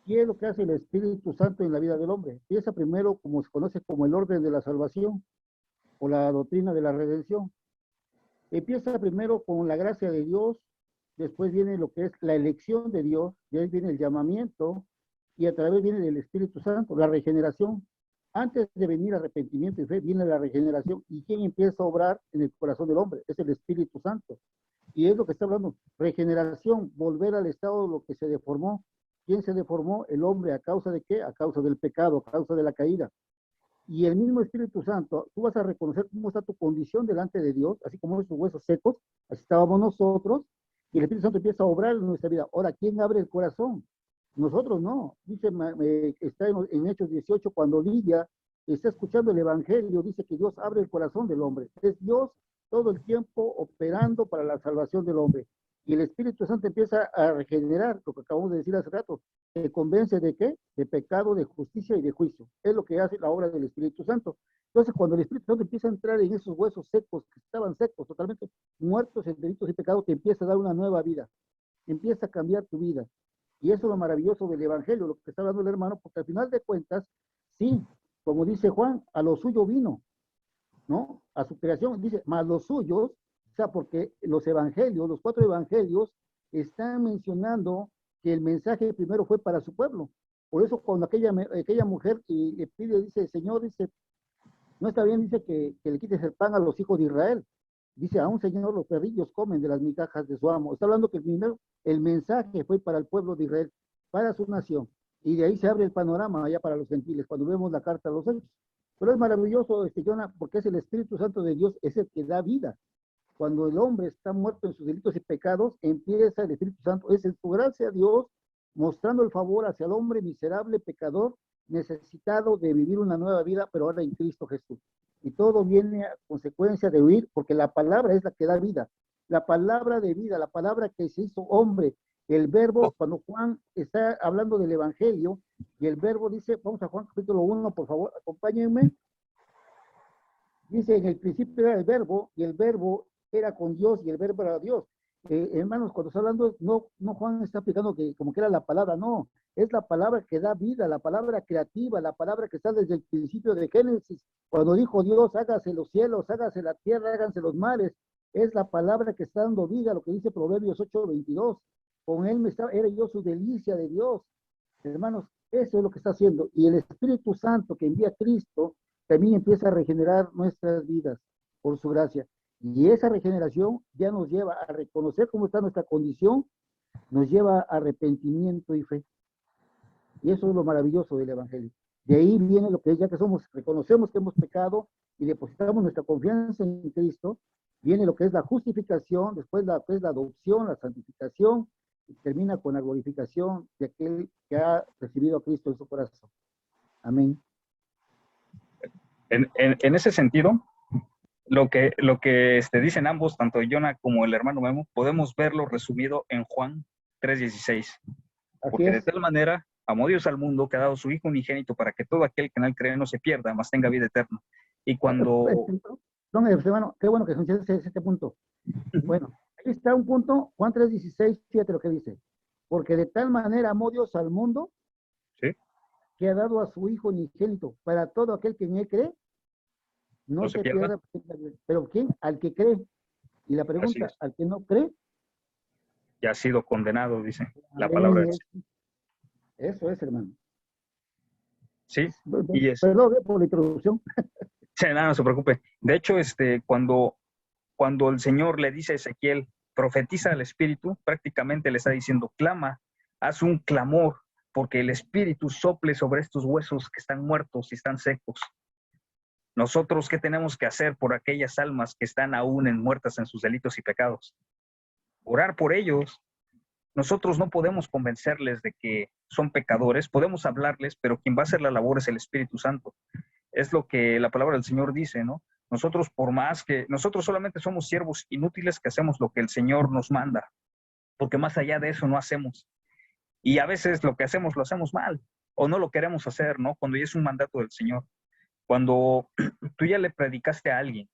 ¿Qué es lo que hace el Espíritu Santo en la vida del hombre? Empieza primero, como se conoce como el orden de la salvación o la doctrina de la redención. Empieza primero con la gracia de Dios, después viene lo que es la elección de Dios, de ahí viene el llamamiento, y a través viene del Espíritu Santo, la regeneración. Antes de venir arrepentimiento y fe, viene la regeneración. ¿Y quién empieza a obrar en el corazón del hombre? Es el Espíritu Santo. Y es lo que está hablando, regeneración, volver al estado de lo que se deformó. ¿Quién se deformó? El hombre. ¿A causa de qué? A causa del pecado, a causa de la caída. Y el mismo Espíritu Santo, tú vas a reconocer cómo está tu condición delante de Dios, así como esos huesos secos, así estábamos nosotros, y el Espíritu Santo empieza a obrar en nuestra vida. Ahora, ¿quién abre el corazón? Nosotros no. Dice, está en Hechos 18, cuando Lidia está escuchando el Evangelio, dice que Dios abre el corazón del hombre. Es Dios todo el tiempo operando para la salvación del hombre. Y el Espíritu Santo empieza a regenerar, lo que acabamos de decir hace rato, te convence de qué? De pecado, de justicia y de juicio. Es lo que hace la obra del Espíritu Santo. Entonces, cuando el Espíritu Santo empieza a entrar en esos huesos secos, que estaban secos, totalmente muertos en delitos y pecados, te empieza a dar una nueva vida. Empieza a cambiar tu vida. Y eso es lo maravilloso del Evangelio, lo que está hablando el hermano, porque al final de cuentas, sí, como dice Juan, a lo suyo vino, ¿no? A su creación, dice, más los suyos, o sea, porque los evangelios, los 4 evangelios, están mencionando que el mensaje primero fue para su pueblo. Por eso cuando aquella mujer le pide, dice, Señor, dice, no está bien, dice que le quites el pan a los hijos de Israel. Dice, aún Señor, los perrillos comen de las migajas de su amo. Está hablando que primero el mensaje fue para el pueblo de Israel, para su nación. Y de ahí se abre el panorama allá para los gentiles, cuando vemos la carta a los Hechos. Pero es maravilloso, Jonah, porque es el Espíritu Santo de Dios, es el que da vida. Cuando el hombre está muerto en sus delitos y pecados, empieza el Espíritu Santo. Es en su gracia a Dios, mostrando el favor hacia el hombre miserable, pecador, necesitado de vivir una nueva vida, pero ahora en Cristo Jesús. Y todo viene a consecuencia de huir, porque la palabra es la que da vida. La palabra de vida, la palabra que se hizo hombre, el verbo, cuando Juan está hablando del Evangelio, y el verbo dice, vamos a Juan capítulo 1, por favor, acompáñenme. Dice, en el principio era el verbo, y el verbo era con Dios, y el verbo era Dios. Hermanos, cuando está hablando, no Juan está explicando que como que era la palabra, no, es la palabra que da vida, la palabra creativa, la palabra que está desde el principio de Génesis, cuando dijo Dios, hágase los cielos, hágase la tierra, háganse los mares, es la palabra que está dando vida, lo que dice Proverbios 8:22, con él era yo su delicia de Dios. Hermanos, eso es lo que está haciendo, y el Espíritu Santo que envía a Cristo, también empieza a regenerar nuestras vidas, por su gracia. Y esa regeneración ya nos lleva a reconocer cómo está nuestra condición, nos lleva a arrepentimiento y fe. Y eso es lo maravilloso del Evangelio. De ahí viene lo que es, ya que reconocemos que hemos pecado y depositamos nuestra confianza en Cristo, viene lo que es la justificación, después lo que es la adopción, la santificación, y termina con la glorificación de aquel que ha recibido a Cristo en su corazón. Amén. En ese sentido, lo que dicen ambos, tanto Jonah como el hermano Memo, podemos verlo resumido en Juan 3:16. Porque de tal manera amó Dios al mundo que ha dado su Hijo unigénito para que todo aquel que en él cree no se pierda, mas tenga vida eterna. Y cuando... hermano, qué bueno que escuchaste este punto. Bueno, ahí está un punto, Juan 3:16, fíjate lo que dice. Porque de tal manera amó Dios al mundo, ¿sí?, que ha dado a su Hijo unigénito para todo aquel que en él cree, no se pierda. Pero ¿quién? Al que cree. Y la pregunta, al que no cree, ya ha sido condenado, dice la palabra de Dios. Eso es, hermano. Sí, y es... Perdón por la introducción. Sí, nada, no se preocupe. De hecho, cuando el Señor le dice a Ezequiel, profetiza al Espíritu, prácticamente le está diciendo, clama, haz un clamor, porque el Espíritu sople sobre estos huesos que están muertos y están secos. Nosotros, ¿qué tenemos que hacer por aquellas almas que están aún muertas en sus delitos y pecados? Orar por ellos. Nosotros no podemos convencerles de que son pecadores, podemos hablarles, pero quien va a hacer la labor es el Espíritu Santo. Es lo que la palabra del Señor dice, ¿no? Nosotros, por más que nosotros solamente somos siervos inútiles que hacemos lo que el Señor nos manda, porque más allá de eso no hacemos. Y a veces lo que hacemos lo hacemos mal, o no lo queremos hacer, ¿no? Cuando ya es un mandato del Señor. Cuando tú ya le predicaste a alguien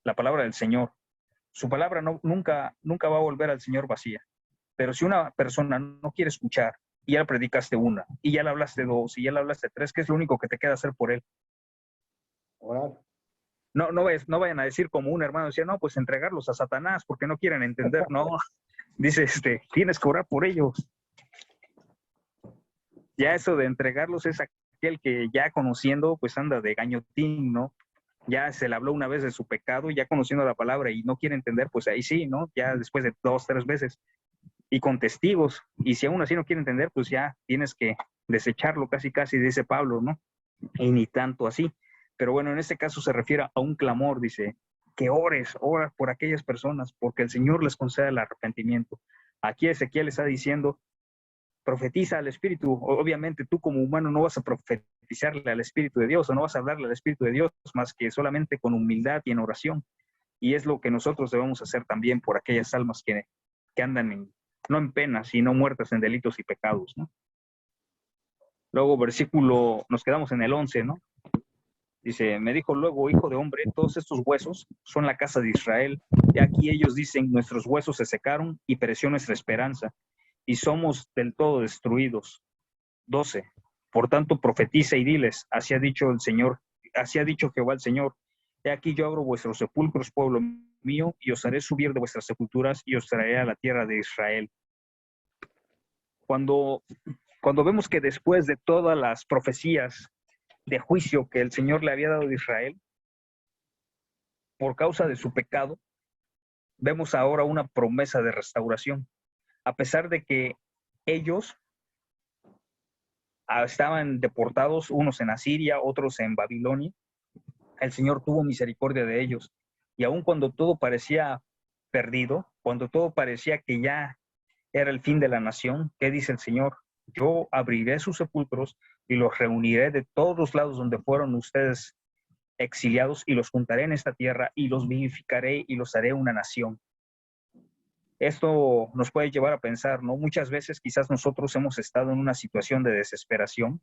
la palabra del Señor, su palabra nunca va a volver al Señor vacía. Pero si una persona no quiere escuchar, y ya le predicaste una, y ya le hablaste dos, y ya le hablaste tres, ¿qué es lo único que te queda hacer por él? Orar. No vayan a decir como un hermano decía, no, pues entregarlos a Satanás porque no quieren entender. No, dice, tienes que orar por ellos. Ya eso de entregarlos es aquel que ya conociendo, pues anda de gañotín, ¿no? Ya se le habló una vez de su pecado, ya conociendo la palabra y no quiere entender, pues ahí sí, ¿no? Ya después de 2, 3 veces. Y con testigos. Y si aún así no quiere entender, pues ya tienes que desecharlo casi, dice Pablo, ¿no? Y ni tanto así. Pero bueno, en este caso se refiere a un clamor, dice, que ora por aquellas personas, porque el Señor les concede el arrepentimiento. Aquí Ezequiel está diciendo, profetiza al Espíritu. Obviamente tú como humano no vas a profetizarle al Espíritu de Dios, o no vas a hablarle al Espíritu de Dios, más que solamente con humildad y en oración. Y es lo que nosotros debemos hacer también por aquellas almas que andan no en pena, sino muertas en delitos y pecados, ¿no? Luego nos quedamos en el 11, ¿no? Dice, me dijo luego, hijo de hombre, todos estos huesos son la casa de Israel. Y aquí ellos dicen, nuestros huesos se secaron y pereció nuestra esperanza, y somos del todo destruidos. 12. Por tanto, profetiza y diles, así ha dicho el Señor, así ha dicho Jehová el Señor, he aquí yo abro vuestros sepulcros, pueblo mío, y os haré subir de vuestras sepulturas y os traeré a la tierra de Israel. Cuando vemos que después de todas las profecías de juicio que el Señor le había dado a Israel, por causa de su pecado, vemos ahora una promesa de restauración. A pesar de que ellos estaban deportados, unos en Asiria, otros en Babilonia, el Señor tuvo misericordia de ellos. Y aun cuando todo parecía perdido, cuando todo parecía que ya era el fin de la nación, ¿qué dice el Señor? Yo abriré sus sepulcros y los reuniré de todos los lados donde fueron ustedes exiliados y los juntaré en esta tierra y los vivificaré y los haré una nación. Esto nos puede llevar a pensar, ¿no? Muchas veces quizás nosotros hemos estado en una situación de desesperación,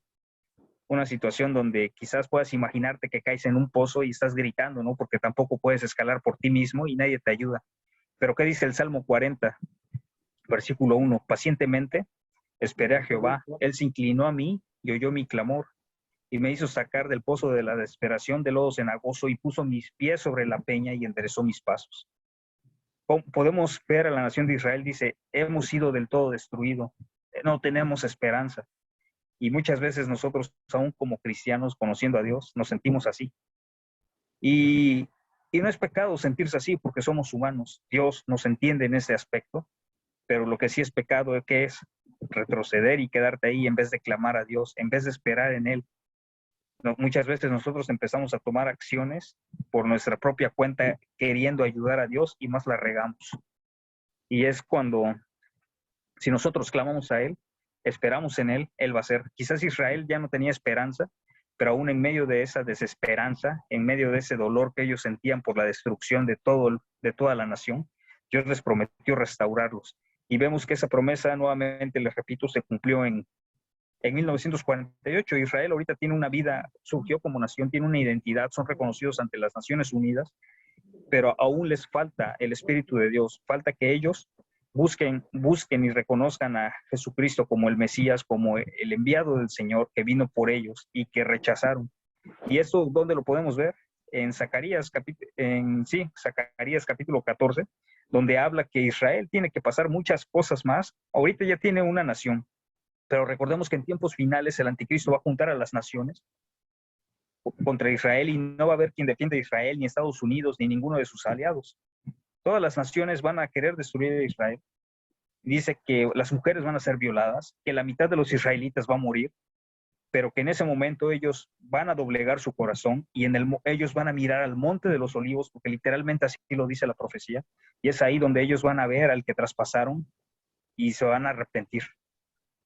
una situación donde quizás puedas imaginarte que caes en un pozo y estás gritando, ¿no? Porque tampoco puedes escalar por ti mismo y nadie te ayuda. Pero ¿qué dice el Salmo 40, versículo 1? Pacientemente esperé a Jehová, Él se inclinó a mí y oyó mi clamor y me hizo sacar del pozo de la desesperación, de lodo cenagoso, y puso mis pies sobre la peña y enderezó mis pasos. Podemos ver a la nación de Israel, dice, hemos sido del todo destruidos, no tenemos esperanza. Y muchas veces nosotros, aún como cristianos, conociendo a Dios, nos sentimos así. Y no es pecado sentirse así porque somos humanos. Dios nos entiende en ese aspecto, pero lo que sí es pecado es que es retroceder y quedarte ahí en vez de clamar a Dios, en vez de esperar en Él. Muchas veces nosotros empezamos a tomar acciones por nuestra propia cuenta queriendo ayudar a Dios y más la regamos. Y es cuando, si nosotros clamamos a Él, esperamos en Él, Él va a hacer. Quizás Israel ya no tenía esperanza, pero aún en medio de esa desesperanza, en medio de ese dolor que ellos sentían por la destrucción de toda la nación, Dios les prometió restaurarlos. Y vemos que esa promesa, nuevamente les repito, se cumplió en 1948. Israel ahorita tiene una vida, surgió como nación, tiene una identidad, son reconocidos ante las Naciones Unidas, pero aún les falta el Espíritu de Dios, falta que ellos busquen y reconozcan a Jesucristo como el Mesías, como el enviado del Señor que vino por ellos y que rechazaron. ¿Y eso dónde lo podemos ver? En Zacarías capítulo 14, donde habla que Israel tiene que pasar muchas cosas más. Ahorita ya tiene una nación, pero recordemos que en tiempos finales el anticristo va a juntar a las naciones contra Israel y no va a haber quien defienda a Israel, ni Estados Unidos, ni ninguno de sus aliados. Todas las naciones van a querer destruir a Israel. Dice que las mujeres van a ser violadas, que la mitad de los israelitas va a morir, pero que en ese momento ellos van a doblegar su corazón y ellos van a mirar al monte de los olivos, porque literalmente así lo dice la profecía, y es ahí donde ellos van a ver al que traspasaron y se van a arrepentir.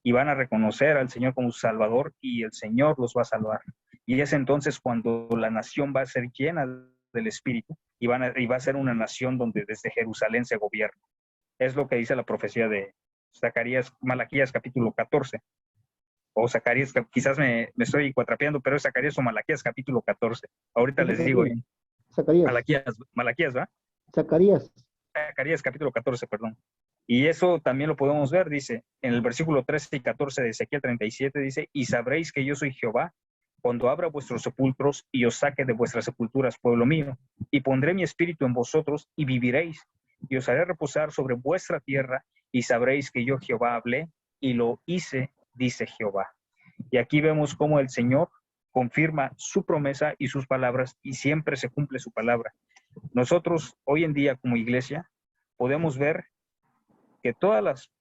Y van a reconocer al Señor como su Salvador y el Señor los va a salvar. Y es entonces cuando la nación va a ser llena del Espíritu y va a ser una nación donde desde Jerusalén se gobierna. Es lo que dice la profecía de Malaquías capítulo 14. O Zacarías, quizás me estoy cuatrapeando, pero es Zacarías o Malaquías capítulo 14. Ahorita les digo bien. Malaquías, ¿va? Zacarías capítulo 14, perdón. Y eso también lo podemos ver, dice, en el versículo 13 y 14 de Ezequiel 37, dice, y sabréis que yo soy Jehová, cuando abra vuestros sepulcros y os saque de vuestras sepulturas, pueblo mío, y pondré mi espíritu en vosotros y viviréis, y os haré reposar sobre vuestra tierra, y sabréis que yo Jehová hablé y lo hice, dice Jehová. Y aquí vemos cómo el Señor confirma su promesa y sus palabras, y siempre se cumple su palabra. Nosotros hoy en día como iglesia podemos ver que todas las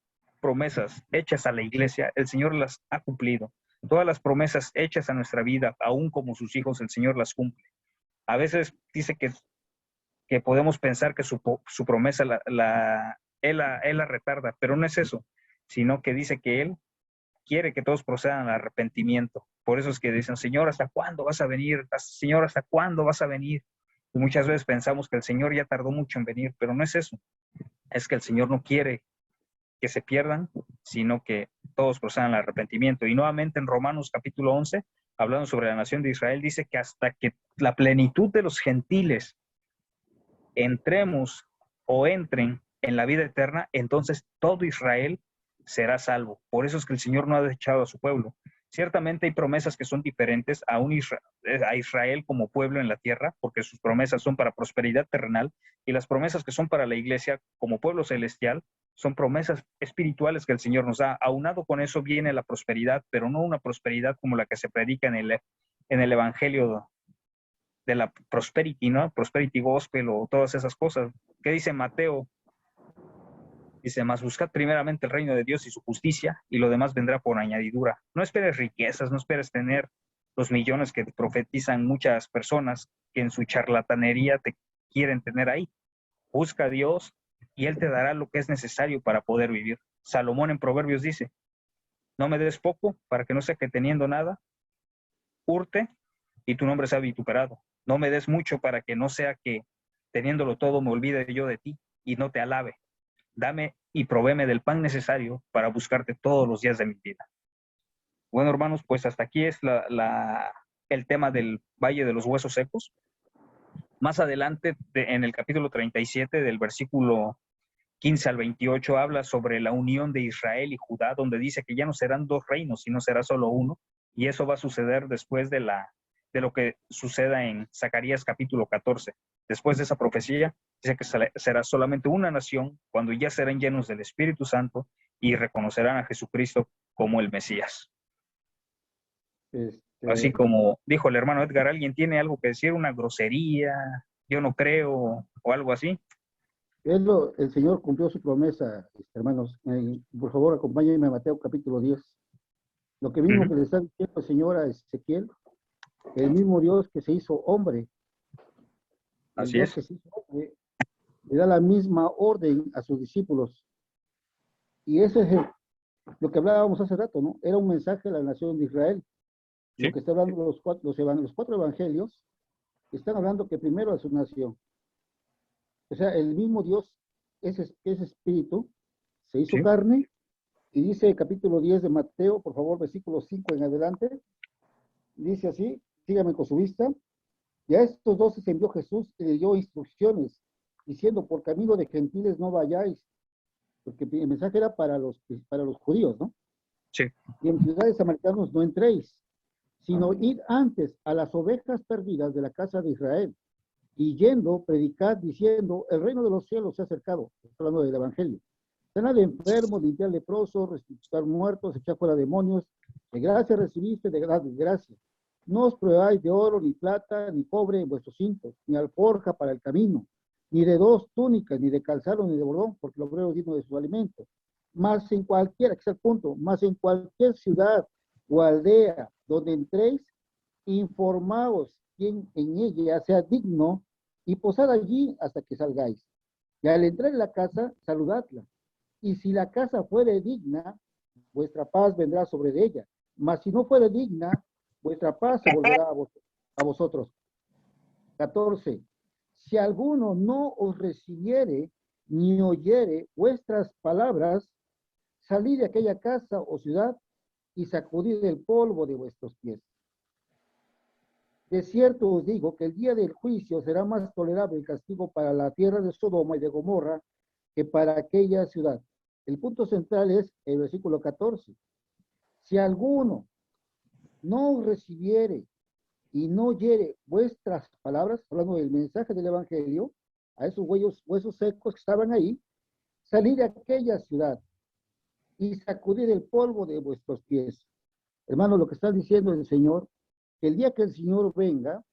promesas hechas a la iglesia, el Señor las ha cumplido. Todas las promesas hechas a nuestra vida, aún como sus hijos, el Señor las cumple. A veces dice que podemos pensar que su promesa Él la retarda, pero no es eso, sino que dice que Él quiere que todos procedan al arrepentimiento. Por eso es que dicen, Señor, ¿hasta cuándo vas a venir? Señor, ¿hasta cuándo vas a venir? Y muchas veces pensamos que el Señor ya tardó mucho en venir, pero no es eso. Es que el Señor no quiere que se pierdan, sino que todos procedan al arrepentimiento. Y nuevamente en Romanos capítulo 11, hablando sobre la nación de Israel, dice que hasta que la plenitud de los gentiles entremos o entren en la vida eterna, entonces todo Israel será salvo. Por eso es que el Señor no ha desechado a su pueblo. Ciertamente hay promesas que son diferentes a Israel como pueblo en la tierra, porque sus promesas son para prosperidad terrenal, y las promesas que son para la iglesia como pueblo celestial son promesas espirituales que el Señor nos da. Aunado con eso viene la prosperidad, pero no una prosperidad como la que se predica en el evangelio de la prosperity, ¿no? Prosperity gospel o todas esas cosas. ¿Qué dice Mateo? Dice, mas buscad primeramente el reino de Dios y su justicia, y lo demás vendrá por añadidura. No esperes riquezas, no esperes tener los millones que profetizan muchas personas que en su charlatanería te quieren tener ahí. Busca a Dios y Él te dará lo que es necesario para poder vivir. Salomón en Proverbios dice, no me des poco para que no sea que teniendo nada, hurte y tu nombre sea vituperado. No me des mucho para que no sea que teniéndolo todo me olvide yo de ti y no te alabe. Dame y provéeme del pan necesario para buscarte todos los días de mi vida. Bueno, hermanos, pues hasta aquí es el tema del Valle de los Huesos Secos. Más adelante, en el capítulo 37, del versículo 15 al 28, habla sobre la unión de Israel y Judá, donde dice que ya no serán dos reinos, sino será solo uno, y eso va a suceder después de lo que suceda en Zacarías capítulo 14. Después de esa profecía, dice que será solamente una nación cuando ya serán llenos del Espíritu Santo y reconocerán a Jesucristo como el Mesías. Así como dijo el hermano Edgar, ¿alguien tiene algo que decir? ¿Una grosería? Yo no creo, o algo así. El Señor cumplió su promesa, hermanos. Por favor, acompáñenme a Mateo capítulo 10. Lo que mismo que le está diciendo el Señor a Ezequiel, el mismo Dios que se hizo hombre. Así es. Que se hizo hombre, le da la misma orden a sus discípulos. Y ese es lo que hablábamos hace rato, ¿no? Era un mensaje a la nación de Israel. Sí. Lo que está hablando los cuatro evangelios, están hablando que primero a su nación. O sea, el mismo Dios, ese espíritu, se hizo carne, y dice capítulo 10 de Mateo, por favor, versículo 5 en adelante, dice así, síganme con su vista, y a estos 12 se envió Jesús y le dio instrucciones, diciendo, por camino de gentiles no vayáis, porque el mensaje era para los judíos, ¿no? Sí. Y en ciudades samaritanos no entréis, sino id antes a las ovejas perdidas de la casa de Israel, y yendo, predicad diciendo, el reino de los cielos se ha acercado, estoy hablando del evangelio, sanar de enfermos, limpiar leprosos, resucitar muertos, echar fuera demonios, de gracia recibiste, de gracia. No os pruebáis de oro, ni plata, ni cobre en vuestros cintos, ni alforja para el camino, ni de dos túnicas, ni de calzado, ni de bordón, porque el obrero es digno de su alimento. Más en cualquiera, que es el punto, más en cualquier ciudad o aldea donde entréis, informaos quién en ella sea digno y posad allí hasta que salgáis. Y al entrar en la casa, saludadla. Y si la casa fuere digna, vuestra paz vendrá sobre ella. Mas si no fuere digna, vuestra paz se volverá a vosotros. 14. Si alguno no os recibiere ni oyere vuestras palabras, salid de aquella casa o ciudad y sacudid el polvo de vuestros pies. De cierto os digo que el día del juicio será más tolerable el castigo para la tierra de Sodoma y de Gomorra que para aquella ciudad. El punto central es el versículo 14. Si alguno no os recibiere y no oyere vuestras palabras, hablando del mensaje del evangelio, a esos huesos secos que estaban ahí, salid de aquella ciudad y sacudid el polvo de vuestros pies. Hermano, lo que está diciendo el Señor, que el día que el Señor venga,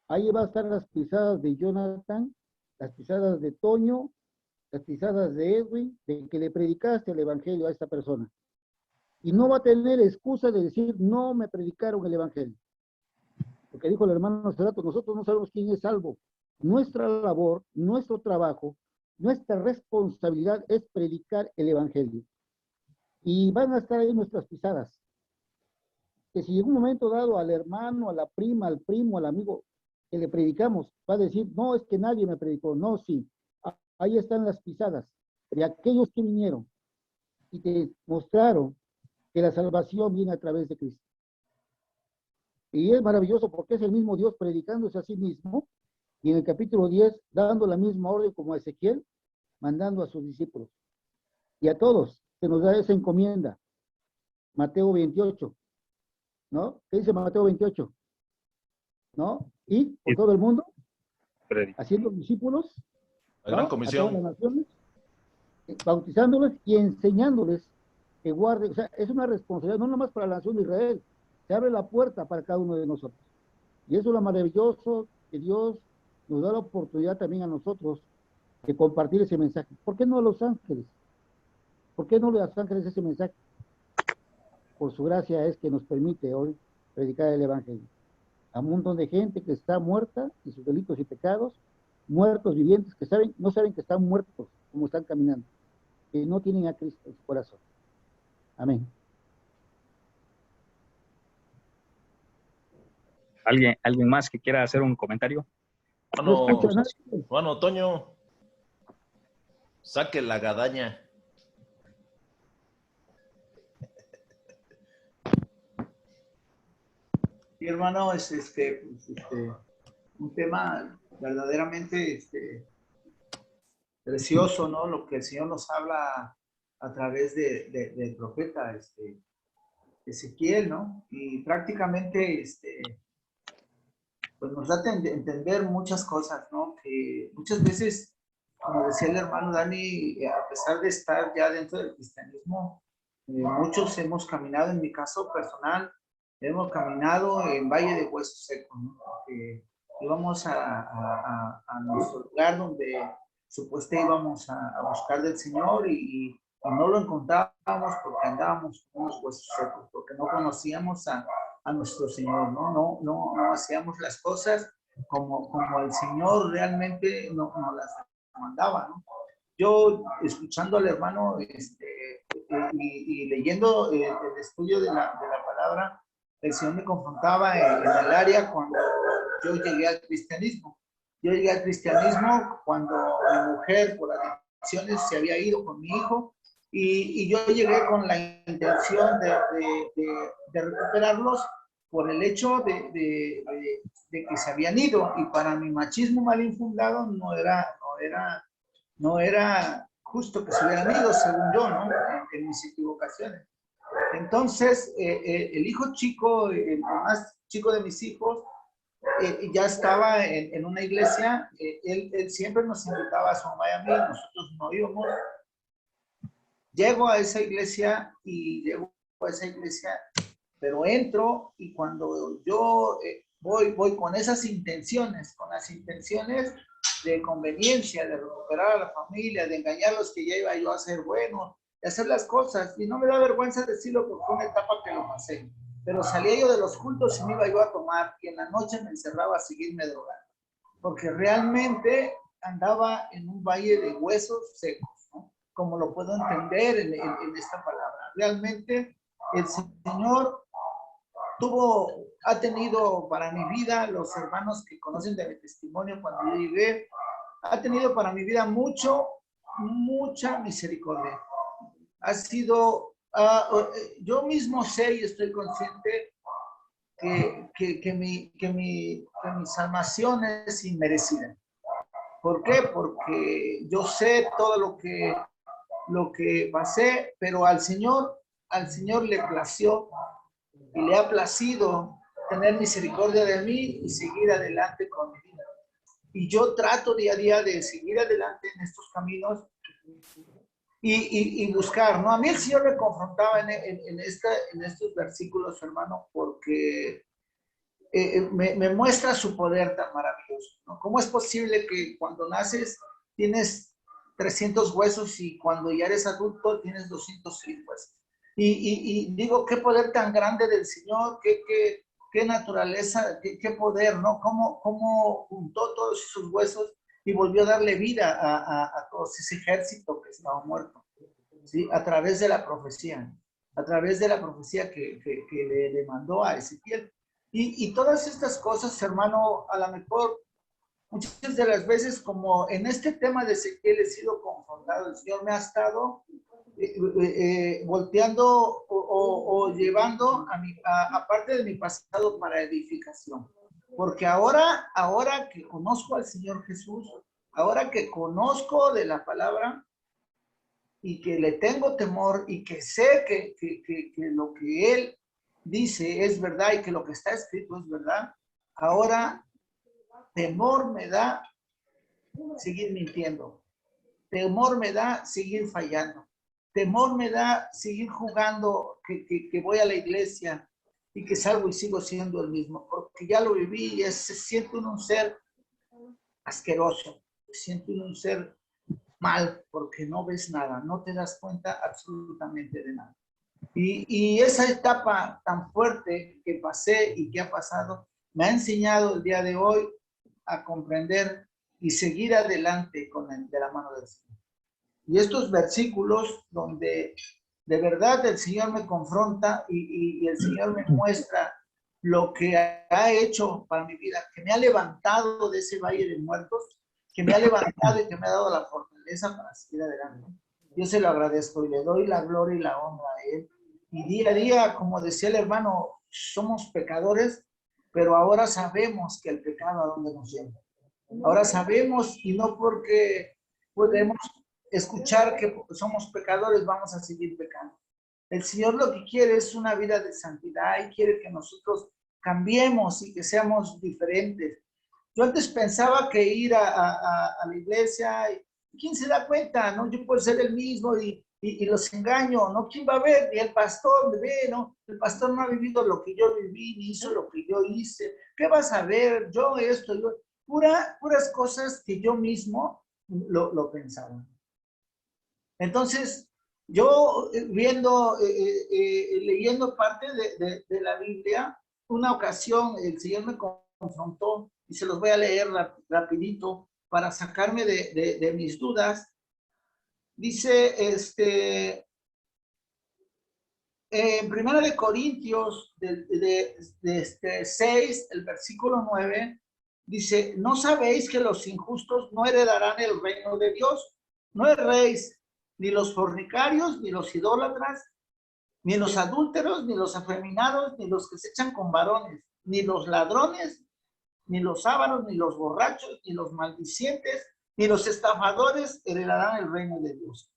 ahí va a estar las pisadas de Jonathan, las pisadas de Toño, las pisadas de Edwin, de que le predicaste el evangelio a esta persona. Y no va a tener excusa de decir, no me predicaron el evangelio. Porque dijo el hermano hace rato, nosotros no sabemos quién es salvo. Nuestra labor, nuestro trabajo, nuestra responsabilidad es predicar el evangelio. Y van a estar ahí nuestras pisadas. Que si en un momento dado al hermano, a la prima, al primo, al amigo que le predicamos, va a decir, no, es que nadie me predicó. No, sí. Ahí están las pisadas de aquellos que vinieron y te mostraron que la salvación viene a través de Cristo. Y es maravilloso porque es el mismo Dios predicándose a sí mismo y en el capítulo 10 dando la misma orden como a Ezequiel, mandando a sus discípulos. Y a todos se nos da esa encomienda. Mateo 28. ¿No? ¿Qué dice Mateo 28? ¿No? Y por todo el mundo, haciendo discípulos, la gran comisión, a todas las naciones, bautizándoles y enseñándoles que guarden, o sea, es una responsabilidad, no nomás para la nación de Israel, se abre la puerta para cada uno de nosotros. Y eso es lo maravilloso que Dios nos da la oportunidad también a nosotros de compartir ese mensaje. ¿Por qué no a los ángeles? ¿Por qué no a los ángeles ese mensaje? Por su gracia es que nos permite hoy predicar el evangelio a un montón de gente que está muerta y sus delitos y pecados, muertos vivientes que no saben que están muertos como están caminando, que no tienen a Cristo en su corazón. Amén. ¿Alguien más que quiera hacer un comentario? Bueno, Toño, saque la gadaña. Sí, hermano, es un tema verdaderamente precioso, ¿no? Lo que el Señor nos habla a través del profeta Ezequiel, ¿no? Y prácticamente pues nos da a entender muchas cosas, ¿no? Que muchas veces, como decía el hermano Dani, a pesar de estar ya dentro del cristianismo, muchos hemos caminado, en mi caso personal, hemos caminado en Valle de Huesos Secos, ¿no? Íbamos a nuestro lugar donde supuestamente íbamos a buscar del Señor y no lo encontrábamos porque andábamos con unos huesos secos, porque no conocíamos a nuestro Señor, ¿no? No hacíamos las cosas como el Señor realmente nos las mandaba, ¿no? Yo, escuchando al hermano y leyendo el estudio de la palabra, el Señor me confrontaba en el área cuando yo llegué al cristianismo. Yo llegué al cristianismo cuando mi mujer, por adicciones, se había ido con mi hijo, y yo llegué con la intención de recuperarlos por el hecho de que se habían ido, y para mi machismo mal infundado no era justo que se hubieran ido, según yo, ¿no? En mis equivocaciones. Entonces, el hijo chico, el más chico de mis hijos, ya estaba en una iglesia. Él siempre nos invitaba a su mamá y a mí, nosotros no íbamos. Llego a esa iglesia pero entro, y cuando yo voy con esas intenciones, con las intenciones de conveniencia, de recuperar a la familia, de engañar a los que ya iba yo a ser bueno, de hacer las cosas, y no me da vergüenza decirlo porque fue una etapa que lo pasé, pero salía yo de los cultos y me iba yo a tomar, y en la noche me encerraba a seguirme drogando, porque realmente andaba en un valle de huesos secos, ¿no? Como lo puedo entender en esta palabra. Realmente el Señor ha tenido para mi vida, los hermanos que conocen de mi testimonio cuando yo llegué, ha tenido para mi vida mucha misericordia. Ha sido, yo mismo sé y estoy consciente que mi salvación es inmerecida. ¿Por qué? Porque yo sé todo lo que pasé, pero al Señor le plació y le ha placido tener misericordia de mí y seguir adelante con mi vida. Y yo trato día a día de seguir adelante en estos caminos y buscar, ¿no? A mí el Señor me confrontaba en estos versículos, hermano, porque me muestra su poder tan maravilloso, ¿no? ¿Cómo es posible que cuando naces tienes 300 huesos y cuando ya eres adulto tienes 206 huesos? Y digo, qué poder tan grande del Señor, qué naturaleza, qué poder, ¿no? Cómo juntó todos esos huesos y volvió a darle vida a todo ese ejército que estaba muerto, ¿sí? A través de la profecía que le mandó a Ezequiel. Y todas estas cosas, hermano, a lo mejor muchas de las veces, como en este tema de Ezequiel he sido confrontado, el Señor me ha estado volteando o llevando a parte de mi pasado para edificación. Porque ahora que conozco al Señor Jesús, ahora que conozco de la palabra y que le tengo temor y que sé que lo que Él dice es verdad y que lo que está escrito es verdad, ahora temor me da seguir mintiendo, temor me da seguir fallando, temor me da seguir jugando que voy a la iglesia y que salgo y sigo siendo el mismo, porque ya lo viví y se siente un ser asqueroso, se siente un ser mal, porque no ves nada, no te das cuenta absolutamente de nada. Y esa etapa tan fuerte que pasé y que ha pasado, me ha enseñado el día de hoy a comprender y seguir adelante de la mano del Señor. Y estos versículos donde de verdad el Señor me confronta y el Señor me muestra lo que ha hecho para mi vida, que me ha levantado de ese valle de muertos, que me ha levantado y que me ha dado la fortaleza para seguir adelante. Yo se lo agradezco y le doy la gloria y la honra a Él. Y día a día, como decía el hermano, somos pecadores, pero ahora sabemos que el pecado a dónde nos lleva. Ahora sabemos, y no porque podemos escuchar que somos pecadores vamos a seguir pecando. El Señor lo que quiere es una vida de santidad y quiere que nosotros cambiemos y que seamos diferentes. Yo antes pensaba que ir a la iglesia, ¿quién se da cuenta? ¿No? Yo puedo ser el mismo y los engaño, ¿no? ¿Quién va a ver? Ni el pastor me ve, ¿no? El pastor no ha vivido lo que yo viví, ni hizo lo que yo hice. ¿Qué vas a ver? Yo esto, yo... puras cosas que yo mismo lo pensaba. Entonces, yo leyendo parte de la Biblia, una ocasión el Señor me confrontó y se los voy a leer rapidito para sacarme de mis dudas. Dice, en 1 de Corintios, de 6, el versículo 9, dice, ¿no sabéis que los injustos no heredarán el reino de Dios? No erréis, ni los fornicarios, ni los idólatras, ni los adúlteros, ni los afeminados, ni los que se echan con varones, ni los ladrones, ni los ávaros, ni los borrachos, ni los maldicientes, ni los estafadores heredarán el reino de Dios.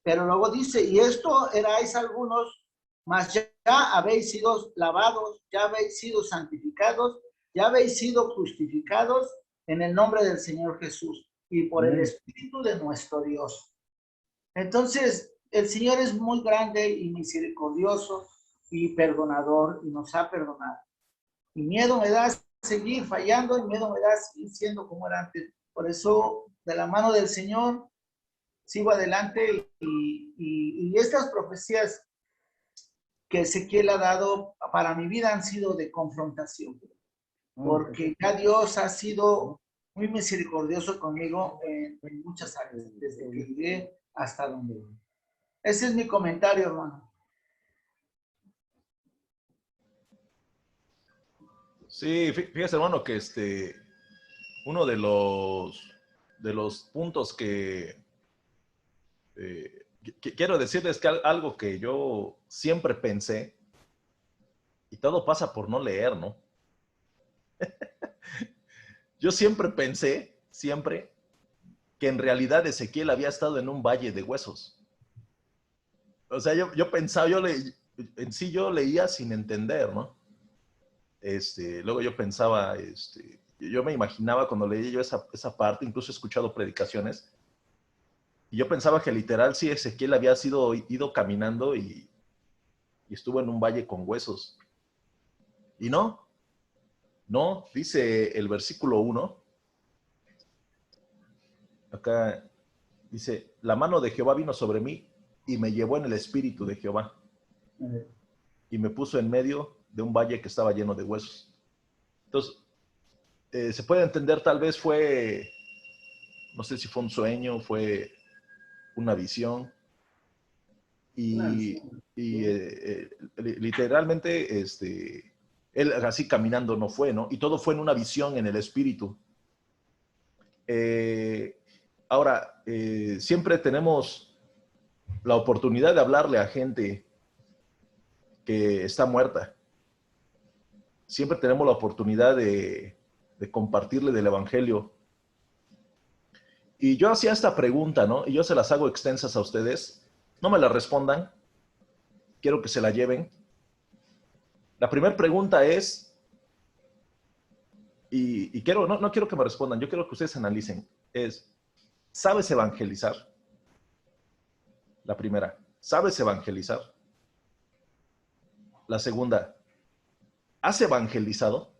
Pero luego dice, y esto erais algunos, mas ya habéis sido lavados, ya habéis sido santificados, ya habéis sido justificados en el nombre del Señor Jesús y por el Espíritu de nuestro Dios. Entonces, el Señor es muy grande y misericordioso y perdonador y nos ha perdonado. Y miedo me da seguir fallando y miedo me da seguir siendo como era antes. Por eso, de la mano del Señor, sigo adelante y estas profecías que Ezequiel ha dado para mi vida han sido de confrontación, porque ya Dios ha sido muy misericordioso conmigo en muchas áreas, desde que llegué hasta donde voy. Ese es mi comentario, hermano. Sí, fíjese, hermano, que uno de los puntos que quiero decirles que algo que yo siempre pensé, y todo pasa por no leer, ¿no? Yo siempre pensé, que en realidad Ezequiel había estado en un valle de huesos. O sea, yo pensaba, yo leía sin entender, ¿no? Luego yo pensaba, yo me imaginaba cuando leí yo esa parte, incluso he escuchado predicaciones, y yo pensaba que literal sí Ezequiel había ido caminando y estuvo en un valle con huesos. Y no, dice el versículo 1, acá dice, la mano de Jehová vino sobre mí y me llevó en el espíritu de Jehová y me puso en medio de un valle que estaba lleno de huesos. Entonces, se puede entender, tal vez fue, no sé si fue un sueño, fue una visión, y literalmente, él así caminando no fue, ¿no? Y todo fue en una visión en el espíritu. Ahora, siempre tenemos la oportunidad de hablarle a gente que está muerta. Siempre tenemos la oportunidad de compartirle del evangelio. Y yo hacía esta pregunta, ¿no? Y yo se las hago extensas a ustedes. No me la respondan. Quiero que se la lleven. La primera pregunta es, y quiero, no quiero que me respondan, yo quiero que ustedes analicen, es, ¿sabes evangelizar? La primera, ¿sabes evangelizar? La segunda, ¿has evangelizado?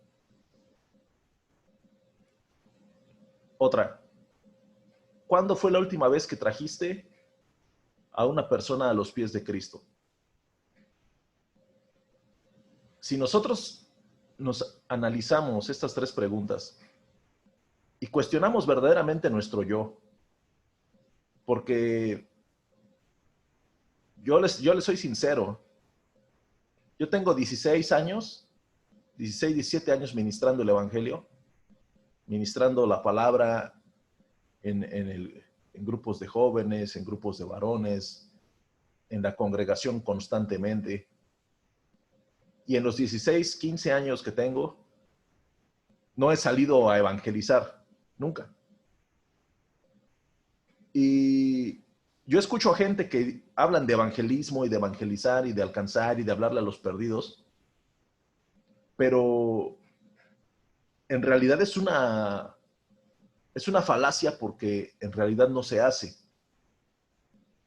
Otra, ¿cuándo fue la última vez que trajiste a una persona a los pies de Cristo. Si nosotros nos analizamos estas 3 preguntas y cuestionamos verdaderamente nuestro yo, porque yo les soy sincero, yo tengo 16 años, 16, 17 años ministrando el Evangelio, ministrando la palabra en grupos de jóvenes, en grupos de varones, en la congregación constantemente. Y en los 16, 15 años que tengo, no he salido a evangelizar, nunca. Y yo escucho a gente que hablan de evangelismo y de evangelizar y de alcanzar y de hablarle a los perdidos, pero en realidad es una falacia porque en realidad no se hace.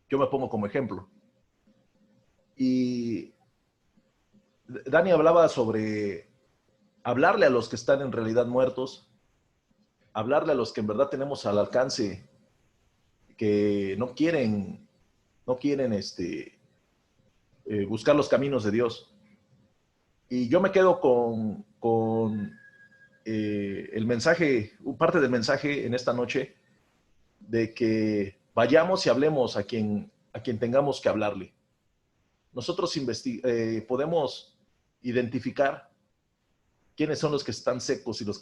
Yo me pongo como ejemplo. Y Dani hablaba sobre hablarle a los que están en realidad muertos, hablarle a los que en verdad tenemos al alcance, que no quieren buscar los caminos de Dios. Y yo me quedo con el mensaje, parte del mensaje en esta noche, de que vayamos y hablemos a quien tengamos que hablarle. Nosotros podemos identificar quiénes son los que están secos y los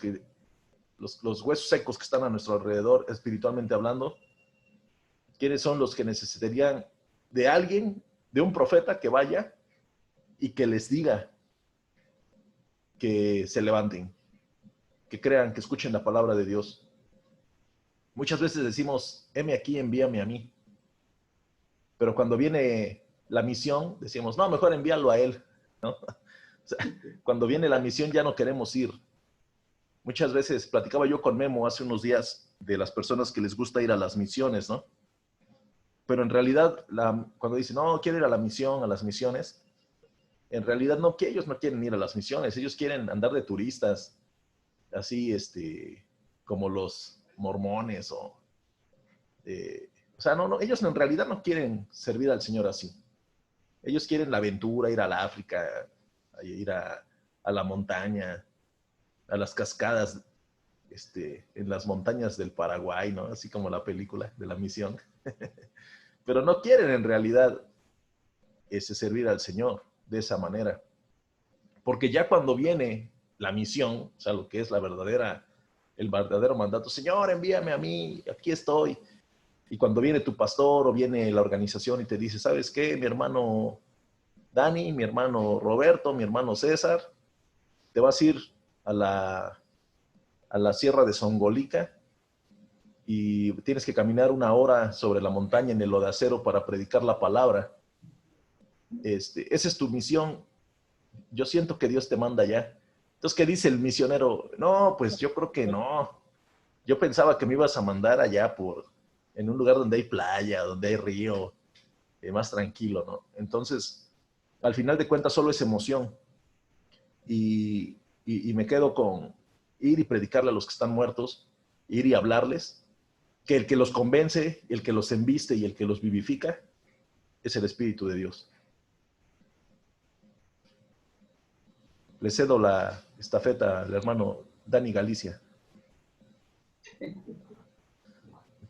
huesos secos que están a nuestro alrededor, espiritualmente hablando. Quiénes son los que necesitarían de alguien, de un profeta que vaya y que les diga que se levanten, que crean, que escuchen la palabra de Dios. Muchas veces decimos, heme aquí, envíame a mí. Pero cuando viene la misión, decimos, no, mejor envíalo a él, ¿no? O sea, cuando viene la misión ya no queremos ir. Muchas veces platicaba yo con Memo hace unos días de las personas que les gusta ir a las misiones, ¿no? Pero en realidad, cuando dicen, no, quiero ir a la misión, a las misiones, en realidad no, que ellos no quieren ir a las misiones, ellos quieren andar de turistas, así, como los mormones o sea, no, ellos en realidad no quieren servir al Señor así. Ellos quieren la aventura, ir al África, ir a la montaña, a las cascadas, en las montañas del Paraguay, ¿no? Así como la película de la misión. Pero no quieren en realidad servir al Señor de esa manera. Porque ya cuando viene la misión, o sea, lo que es el verdadero mandato, Señor, envíame a mí, aquí estoy. Y cuando viene tu pastor o viene la organización y te dice, ¿sabes qué? Mi hermano Dani, mi hermano Roberto, mi hermano César, te vas a ir a la sierra de Songolica y tienes que caminar 1 hora sobre la montaña en el lodacero para predicar la palabra. Esa es tu misión. Yo siento que Dios te manda allá. Entonces, ¿qué dice el misionero? No, pues yo creo que no. Yo pensaba que me ibas a mandar allá en un lugar donde hay playa, donde hay río, más tranquilo, ¿no? Entonces, al final de cuentas, solo es emoción. Y me quedo con ir y predicarle a los que están muertos, ir y hablarles, que el que los convence, el que los embiste y el que los vivifica es el Espíritu de Dios. Le cedo la estafeta al hermano Dani Galicia.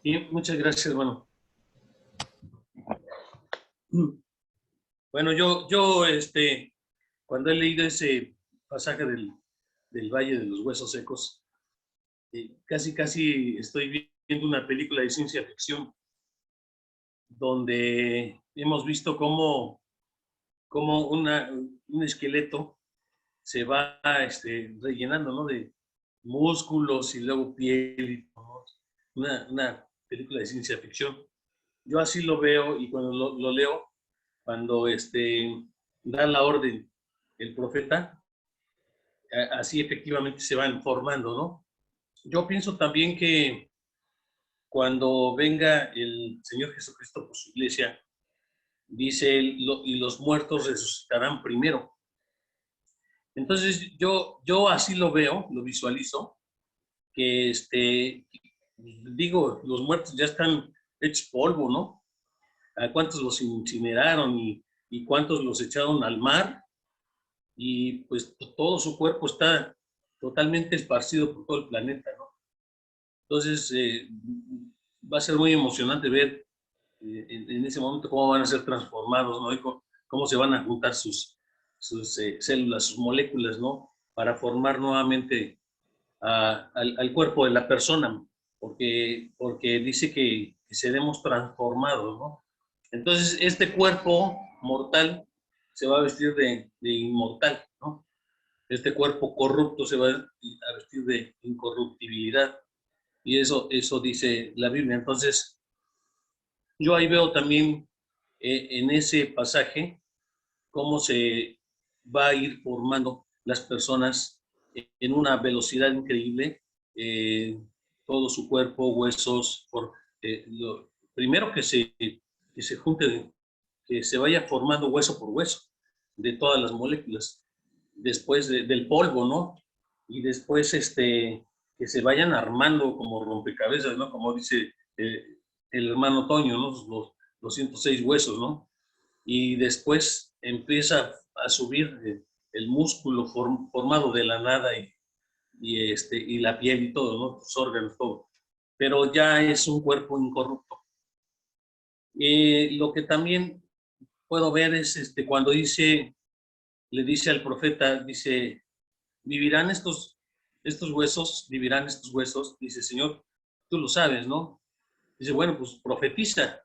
Sí, muchas gracias, hermano. Bueno, yo cuando he leído ese pasaje del Valle de los Huesos Secos, casi estoy viendo una película de ciencia ficción donde hemos visto cómo un esqueleto se va rellenando, ¿no? De músculos y luego piel y todo. Una película de ciencia ficción. Yo así lo veo y cuando lo leo, cuando da la orden el profeta, así efectivamente se van formando, ¿no? Yo pienso también que cuando venga el Señor Jesucristo por su iglesia, dice él, y los muertos resucitarán primero. Entonces yo así lo veo, lo visualizo, que digo, los muertos ya están hechos polvo, ¿no? a cuántos los incineraron y cuántos los echaron al mar, y pues todo su cuerpo está totalmente esparcido por todo el planeta, ¿no? Entonces, va a ser muy emocionante ver en ese momento cómo van a ser transformados, ¿no? Y cómo se van a juntar sus células, sus moléculas, ¿no? Para formar nuevamente al cuerpo de la persona, porque dice que seremos transformados, ¿no? Entonces, este cuerpo mortal se va a vestir de inmortal, ¿no? Este cuerpo corrupto se va a vestir de incorruptibilidad. Y eso dice la Biblia. Entonces, yo ahí veo también en ese pasaje cómo se va a ir formando las personas en una velocidad increíble, todo su cuerpo, huesos, primero que se junte, que se vaya formando hueso por hueso de todas las moléculas, después del polvo, ¿no? Y después que se vayan armando como rompecabezas, ¿no? Como dice el hermano Toño, ¿no? Los 106 huesos, ¿no? Y después empieza a subir el músculo formado de la nada y la piel y todo, ¿no? Los órganos, todo. Pero ya es un cuerpo incorrupto. Lo que también puedo ver es cuando le dice al profeta, dice, vivirán estos huesos, dice, Señor, tú lo sabes, ¿no? Dice, bueno, pues profetiza.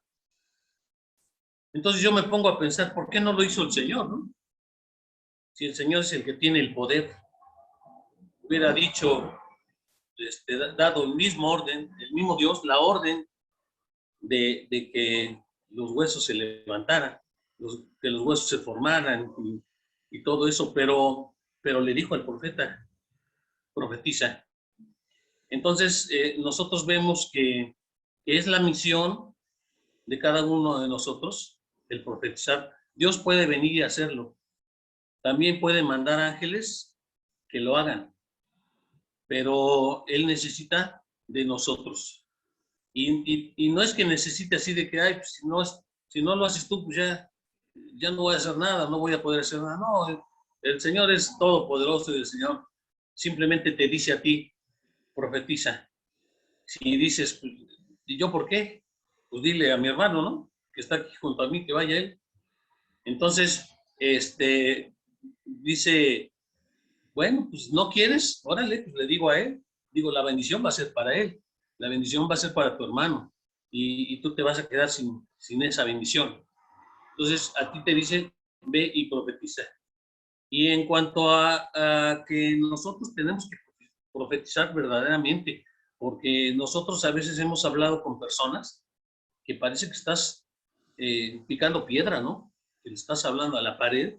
Entonces yo me pongo a pensar, ¿por qué no lo hizo el Señor, no? Si el Señor es el que tiene el poder, hubiera dicho, dado el mismo orden, el mismo Dios, la orden de que los huesos se levantaran, que los huesos se formaran y todo eso, pero le dijo al profeta, profetiza. Entonces, nosotros vemos que es la misión de cada uno de nosotros, el profetizar. Dios puede venir y hacerlo. También puede mandar ángeles que lo hagan, pero Él necesita de nosotros. Y no es que necesite así de que, ay, pues, si no lo haces tú, pues ya no voy a hacer nada, no voy a poder hacer nada. No, el Señor es todopoderoso y el Señor simplemente te dice a ti, profetiza. Si dices, pues, ¿y yo por qué? Pues dile a mi hermano, ¿no? Que está aquí junto a mí, que vaya él. Entonces, dice, bueno, pues no quieres, órale, pues le digo a él, digo, la bendición va a ser para él, la bendición va a ser para tu hermano, y tú te vas a quedar sin esa bendición. Entonces, a ti te dice, ve y profetiza. Y en cuanto a que nosotros tenemos que profetizar verdaderamente, porque nosotros a veces hemos hablado con personas que parece que estás picando piedra, ¿no? Que le estás hablando a la pared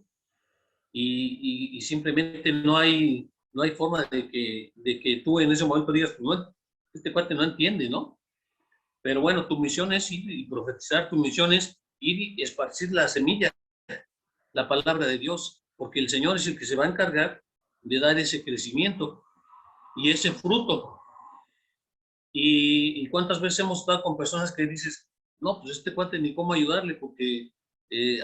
y simplemente no hay forma de que tú en ese momento digas, no, este cuate no entiende, ¿no? Pero bueno, tu misión es ir y profetizar, tu misión es ir y esparcir la semilla, la palabra de Dios, porque el Señor es el que se va a encargar de dar ese crecimiento y ese fruto. Y cuántas veces hemos estado con personas que dices, no, pues este cuate ni cómo ayudarle porque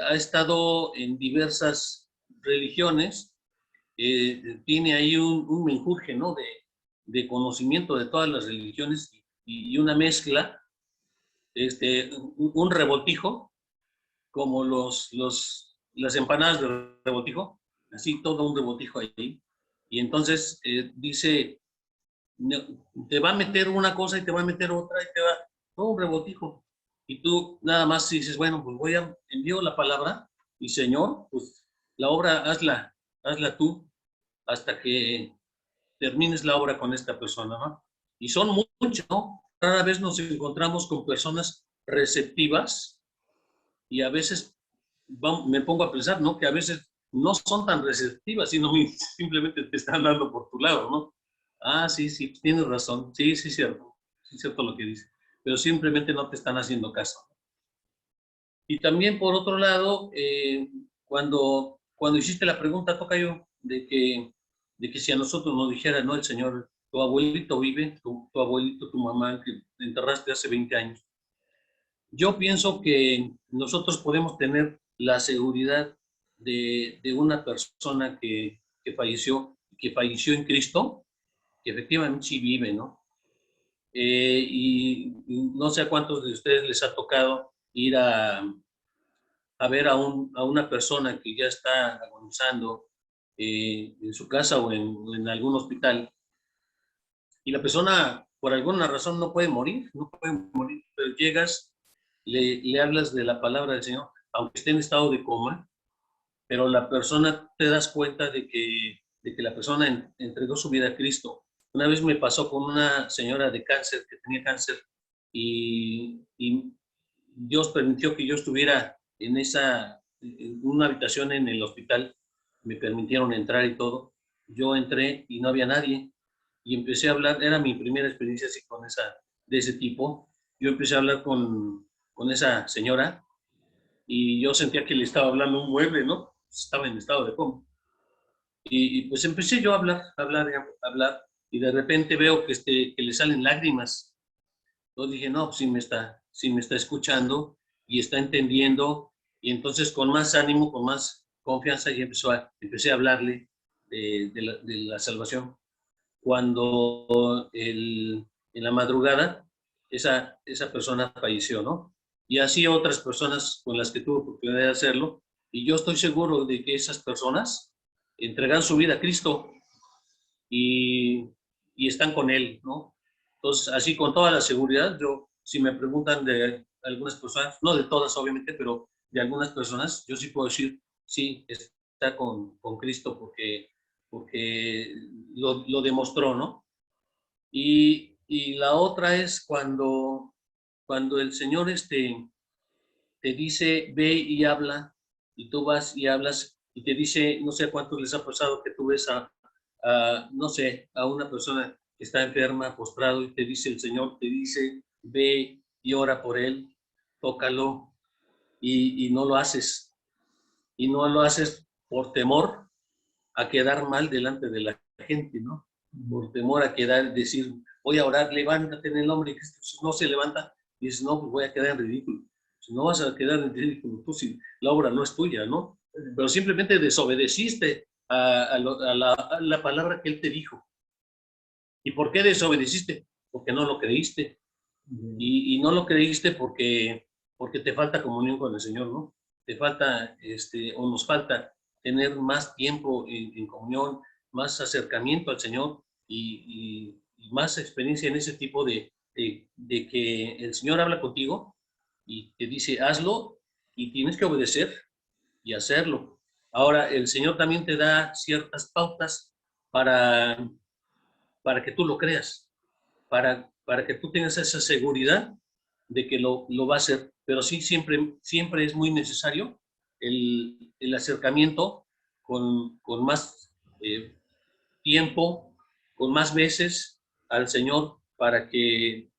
ha estado en diversas religiones, tiene ahí un menjurje, ¿no? De conocimiento de todas las religiones y una mezcla, un revoltijo, como las empanadas de revoltijo, así todo un revoltijo ahí. Y entonces dice, te va a meter una cosa y te va a meter otra y te va todo un revoltijo. Y tú nada más dices, bueno, pues envío la palabra y Señor, pues la obra hazla tú hasta que termines la obra con esta persona, ¿no? Y son muchos, ¿no? Cada vez nos encontramos con personas receptivas y a veces me pongo a pensar, ¿no? Que a veces no son tan receptivas, sino simplemente te están dando por tu lado, ¿no? Ah, sí, tienes razón. Sí, cierto. Sí, cierto lo que dice. Pero simplemente no te están haciendo caso. Y también, por otro lado, cuando hiciste la pregunta, Tocayo, de que si a nosotros nos dijera, no, el Señor, tu abuelito vive, tu abuelito, tu mamá, que enterraste hace 20 años, Yo pienso que nosotros podemos tener la seguridad de una persona que falleció en Cristo, que efectivamente sí vive, ¿no? Y no sé a cuántos de ustedes les ha tocado ir a ver a una persona que ya está agonizando en su casa o en algún hospital, y la persona por alguna razón no puede morir, pero llegas, le hablas de la palabra del Señor, aunque esté en estado de coma, pero la persona te das cuenta de que la persona entregó su vida a Cristo. Una vez me pasó con una señora de cáncer, que tenía cáncer, y Dios permitió que yo estuviera en una habitación en el hospital, me permitieron entrar y todo. Yo entré y no había nadie, y empecé a hablar, era mi primera experiencia así de ese tipo. Yo empecé a hablar con esa señora, y yo sentía que le estaba hablando un mueble, ¿no? Estaba en estado de coma. Y pues empecé yo a hablar, y de repente veo que le salen lágrimas. Entonces dije, no, pues si me está escuchando y está entendiendo, y entonces con más ánimo, con más confianza, y empecé a hablarle de la salvación. Cuando en la madrugada esa persona falleció, ¿no? Y así otras personas con las que tuve oportunidad de hacerlo, y yo estoy seguro de que esas personas entregan su vida a Cristo y, y están con Él, ¿no? Entonces, así con toda la seguridad, yo, si me preguntan de algunas personas, no de todas obviamente, pero de algunas personas, yo sí puedo decir, sí, está con Cristo porque lo demostró, ¿no? Y la otra es cuando el Señor te dice, ve y habla, y tú vas y hablas, y te dice, no sé a cuántos les ha pasado que tú ves no sé, a una persona que está enferma, postrado, y te dice, el Señor te dice, ve y ora por él, tócalo, y no lo haces. Y no lo haces por temor a quedar mal delante de la gente, ¿no? Por temor a decir, voy a orar, levántate en el nombre de Cristo. Si no se levanta, y dices, no, pues voy a quedar en ridículo. Si no vas a quedar en ridículo tú, si la obra no es tuya, ¿no? Pero simplemente desobedeciste a la palabra que Él te dijo. ¿Y por qué desobedeciste? Porque no lo creíste. Y no lo creíste porque te falta comunión con el Señor, ¿no? Te falta, o nos falta tener más tiempo en comunión, más acercamiento al Señor, y más experiencia en ese tipo de que el Señor habla contigo y te dice, hazlo, y tienes que obedecer y hacerlo. Ahora, el Señor también te da ciertas pautas para, para que tú lo creas, para que tú tengas esa seguridad de que lo va a hacer. Pero sí, siempre es muy necesario el acercamiento con más tiempo, con más veces al Señor, para que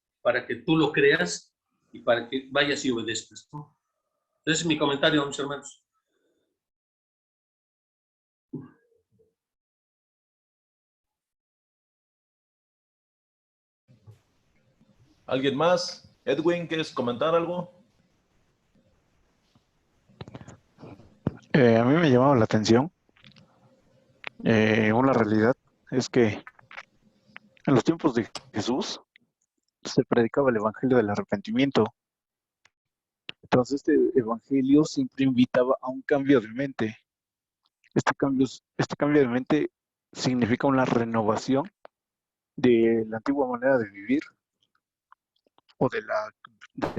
tú lo creas y para que vayas y obedezcas, ¿no? Entonces, mi comentario, mis hermanos. ¿Alguien más? Edwin, ¿quieres comentar algo? A mí me llamaba la atención. Una realidad es que en los tiempos de Jesús se predicaba el evangelio del arrepentimiento. Entonces este evangelio siempre invitaba a un cambio de mente. Este cambio de mente significa una renovación de la antigua manera de vivir o de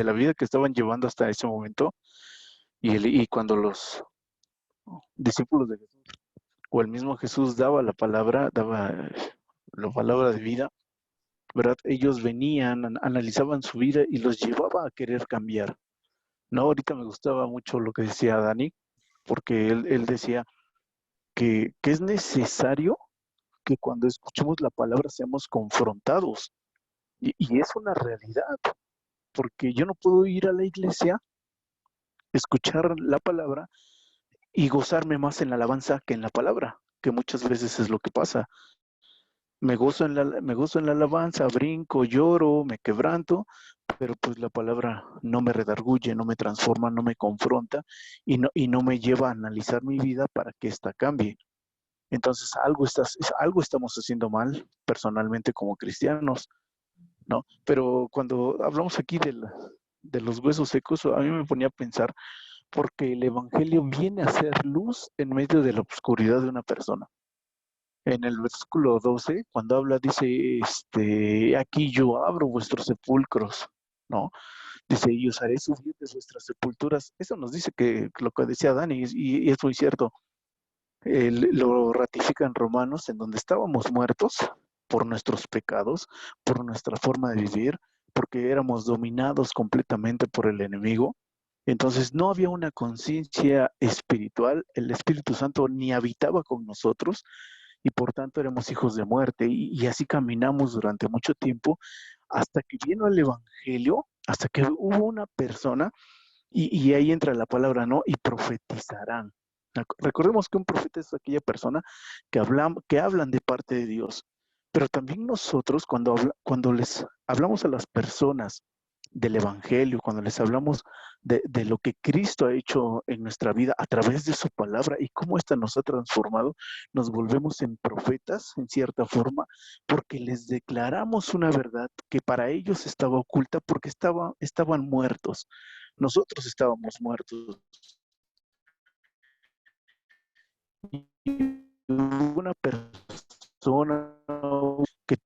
la vida que estaban llevando hasta ese momento. Y cuando los discípulos de Jesús o el mismo Jesús daba la palabra de vida, ¿verdad? Ellos venían, analizaban su vida y los llevaba a querer cambiar. No, ahorita me gustaba mucho lo que decía Dani, porque él decía que es necesario que cuando escuchemos la palabra seamos confrontados. Y es una realidad, porque yo no puedo ir a la iglesia, escuchar la palabra y gozarme más en la alabanza que en la palabra, que muchas veces es lo que pasa. me gozo en la alabanza, brinco, lloro, me quebranto, pero pues la palabra no me redarguye, no me transforma, no me confronta y no me lleva a analizar mi vida para que ésta cambie. Entonces algo estamos haciendo mal personalmente como cristianos, ¿no? Pero cuando hablamos aquí de los huesos secos, a mí me ponía a pensar, porque el Evangelio viene a ser luz en medio de la oscuridad de una persona. En el versículo 12, cuando habla, dice, aquí yo abro vuestros sepulcros, ¿no? Dice, y os haré subir de vuestras sepulturas. Eso nos dice que lo que decía Dani, y es muy cierto. Lo ratifica en Romanos, en donde estábamos muertos por nuestros pecados, por nuestra forma de vivir, porque éramos dominados completamente por el enemigo. Entonces no había una conciencia espiritual, el Espíritu Santo ni habitaba con nosotros y por tanto éramos hijos de muerte y así caminamos durante mucho tiempo hasta que vino el Evangelio, hasta que hubo una persona y ahí entra la palabra, ¿no? Y profetizarán. Recordemos que un profeta es aquella persona que hablan de parte de Dios. Pero también nosotros, cuando les hablamos a las personas del Evangelio, cuando les hablamos de lo que Cristo ha hecho en nuestra vida a través de su palabra y cómo ésta nos ha transformado, nos volvemos en profetas, en cierta forma, porque les declaramos una verdad que para ellos estaba oculta porque estaban muertos. Nosotros estábamos muertos. Y una persona que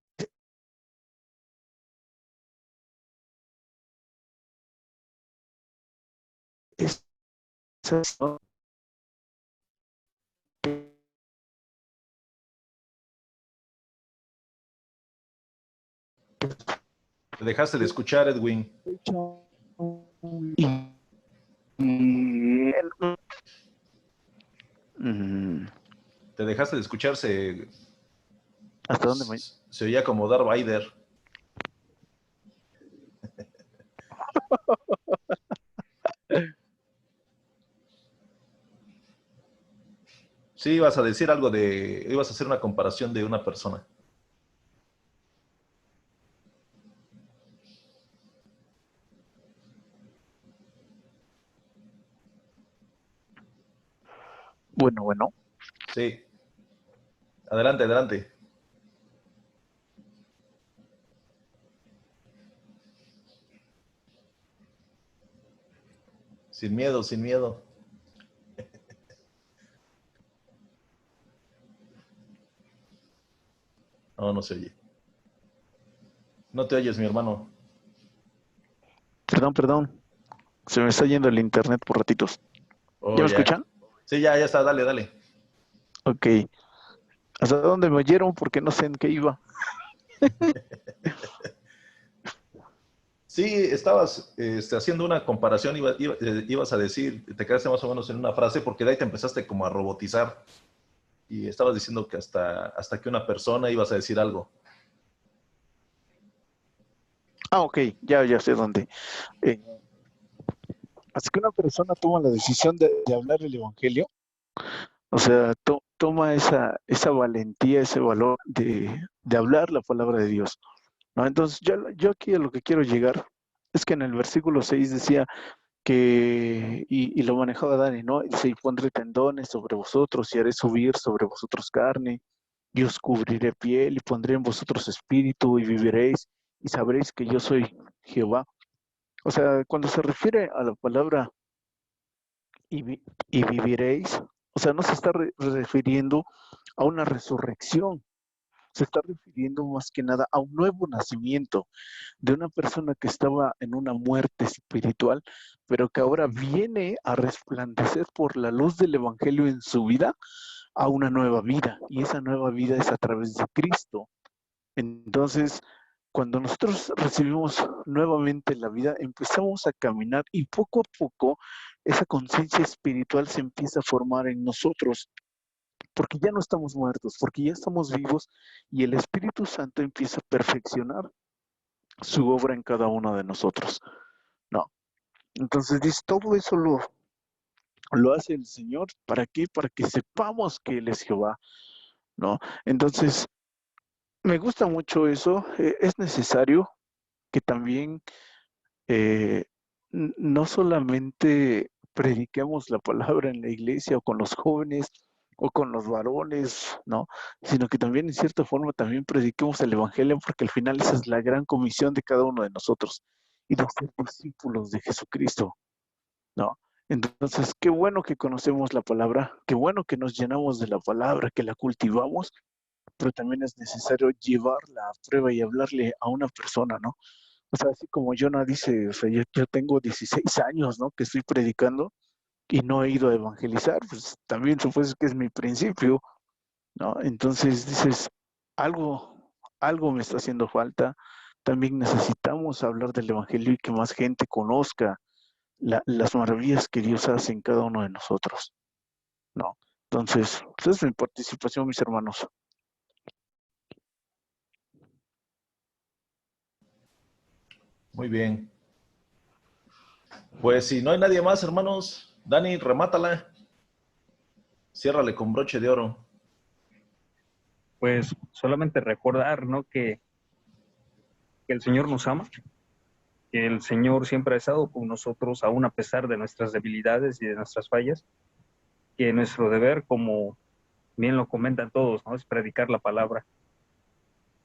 es Te dejaste de escuchar, Edwin. Te dejaste de escucharse. ¿Hasta dónde me...? Se oía como Darth Vader. Sí, ibas a decir algo ibas a hacer una comparación de una persona. Bueno. Sí. Adelante, adelante. Sin miedo, sin miedo. No, no se oye. No te oyes, mi hermano. Perdón. Se me está yendo el internet por ratitos. Oh, ¿Ya me ya. escuchan? Sí, ya está, dale, dale. Ok. ¿Hasta dónde me oyeron? Porque no sé en qué iba. Sí, estabas haciendo una comparación, ibas a decir, te quedaste más o menos en una frase, porque de ahí te empezaste como a robotizar y estabas diciendo que hasta que una persona ibas a decir algo. Ok, ya sé dónde. Así que una persona toma la decisión de hablar el Evangelio, o sea, toma esa valentía, ese valor de hablar la palabra de Dios, ¿no? Entonces, yo aquí a lo que quiero llegar es que en el versículo 6 decía que, y lo manejaba Dani, ¿no? Dice, y pondré tendones sobre vosotros y haré subir sobre vosotros carne, y os cubriré piel y pondré en vosotros espíritu y viviréis y sabréis que yo soy Jehová. O sea, cuando se refiere a la palabra y viviréis, o sea, no se está refiriendo a una resurrección, se está refiriendo más que nada a un nuevo nacimiento de una persona que estaba en una muerte espiritual, pero que ahora viene a resplandecer por la luz del Evangelio en su vida a una nueva vida, y esa nueva vida es a través de Cristo. Entonces, cuando nosotros recibimos nuevamente la vida, empezamos a caminar y poco a poco esa conciencia espiritual se empieza a formar en nosotros, porque ya no estamos muertos, porque ya estamos vivos y el Espíritu Santo empieza a perfeccionar su obra en cada uno de nosotros. No. Entonces dice, todo eso lo hace el Señor. ¿Para qué? Para que sepamos que Él es Jehová. ¿No? Entonces, Me gusta mucho eso. Es necesario que también no solamente prediquemos la palabra en la iglesia o con los jóvenes o con los varones, ¿no? Sino que también en cierta forma también prediquemos el evangelio, porque al final esa es la gran comisión de cada uno de nosotros, y de ser discípulos de Jesucristo, ¿no? Entonces, qué bueno que conocemos la palabra, qué bueno que nos llenamos de la palabra, que la cultivamos, pero también es necesario llevarla a prueba y hablarle a una persona, ¿no? O sea, así como Jonah dice, o sea, yo tengo 16 años, ¿no? Que estoy predicando y no he ido a evangelizar, pues también supuesto que es mi principio, ¿no? Entonces dices, algo, algo me está haciendo falta. También necesitamos hablar del evangelio y que más gente conozca las maravillas que Dios hace en cada uno de nosotros, ¿no? Entonces, esa es mi participación, mis hermanos. Muy bien. Pues si no hay nadie más, hermanos, Dani, remátala. Ciérrale con broche de oro. Pues solamente recordar, ¿no? Que el Señor nos ama, que el Señor siempre ha estado con nosotros, aún a pesar de nuestras debilidades y de nuestras fallas, que nuestro deber, como bien lo comentan todos, ¿no? Es predicar la palabra.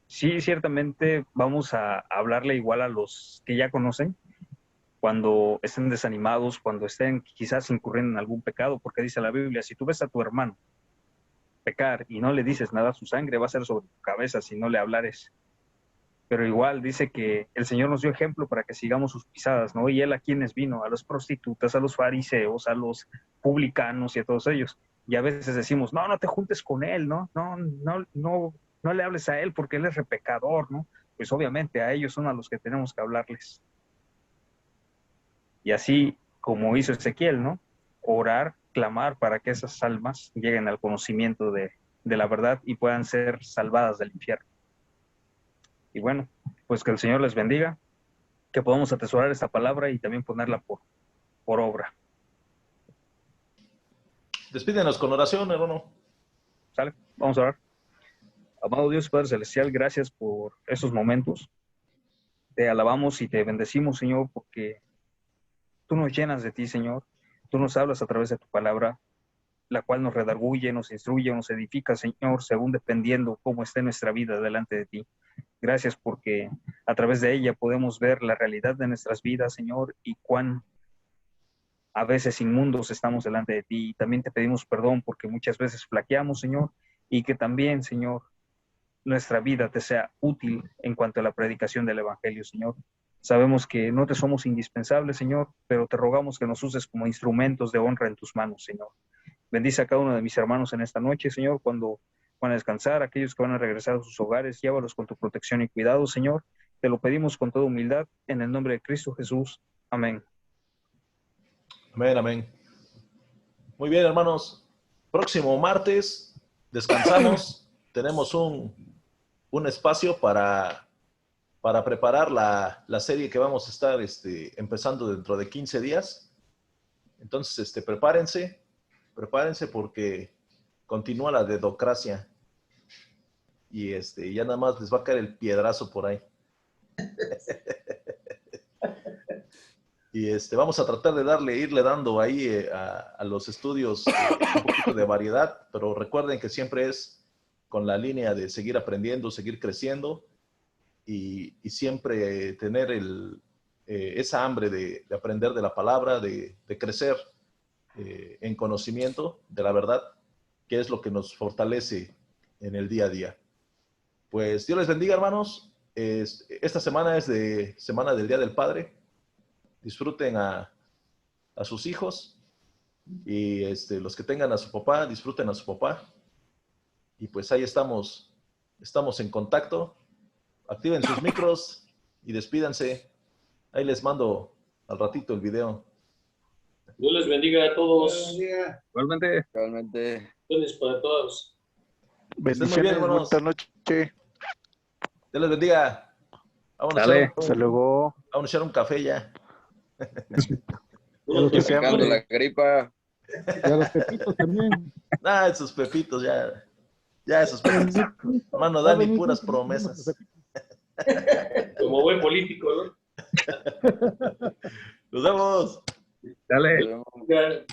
Sí, ciertamente vamos a hablarle igual a los que ya conocen, cuando estén desanimados, cuando estén quizás incurriendo en algún pecado, porque dice la Biblia, si tú ves a tu hermano pecar y no le dices nada, su sangre va a ser sobre tu cabeza si no le hablares. Pero igual dice que el Señor nos dio ejemplo para que sigamos sus pisadas, ¿no? Y Él a quienes vino, a las prostitutas, a los fariseos, a los publicanos y a todos ellos. Y a veces decimos, no, no te juntes con Él, ¿no? No le hables a Él porque Él es repecador, ¿no? Pues obviamente a ellos son a los que tenemos que hablarles. Y así como hizo Ezequiel, ¿no? Orar, clamar para que esas almas lleguen al conocimiento de la verdad y puedan ser salvadas del infierno. Y bueno, pues que el Señor les bendiga, que podamos atesorar esta palabra y también ponerla por obra. Despídenos con oración, hermano. ¿Sale? Vamos a orar. Amado Dios Padre Celestial, gracias por esos momentos. Te alabamos y te bendecimos, Señor, porque tú nos llenas de ti, Señor. Tú nos hablas a través de tu palabra, la cual nos redarguye, nos instruye, nos edifica, Señor, según dependiendo cómo esté nuestra vida delante de ti. Gracias porque a través de ella podemos ver la realidad de nuestras vidas, Señor, y cuán a veces inmundos estamos delante de ti. Y también te pedimos perdón porque muchas veces flaqueamos, Señor, y que también, Señor, nuestra vida te sea útil en cuanto a la predicación del Evangelio, Señor. Sabemos que no te somos indispensables, Señor, pero te rogamos que nos uses como instrumentos de honra en tus manos, Señor. Bendice a cada uno de mis hermanos en esta noche, Señor, cuando van a descansar, aquellos que van a regresar a sus hogares, llévalos con tu protección y cuidado, Señor. Te lo pedimos con toda humildad, en el nombre de Cristo Jesús. Amén. Amén, amén. Muy bien, hermanos. Próximo martes descansamos. Tenemos un espacio para preparar la serie que vamos a estar empezando dentro de 15 días. Entonces, prepárense porque continúa la dedocracia. Y ya nada más les va a caer el piedrazo por ahí. Y vamos a tratar de irle dando ahí a los estudios un poquito de variedad, pero recuerden que siempre es con la línea de seguir aprendiendo, seguir creciendo y siempre tener esa hambre de aprender de la palabra, de crecer en conocimiento de la verdad, que es lo que nos fortalece en el día a día. Pues Dios les bendiga, hermanos. Esta semana es semana del Día del Padre. Disfruten a sus hijos y los que tengan a su papá, disfruten a su papá. Y pues ahí estamos en contacto. Activen sus micros y despídanse. Ahí les mando al ratito el video. Dios les bendiga a todos. Igualmente. Bendiciones para todos. Bendiciones, buenas noches. Dios les bendiga. Hasta luego. Vamos a echar un café ya. Sacando la gripa. Y a los pepitos también. Esos pepitos ya. Ya esas promesas. Hermano Dani, puras promesas. Como buen político, ¿no? Nos vemos. Dale. Ya.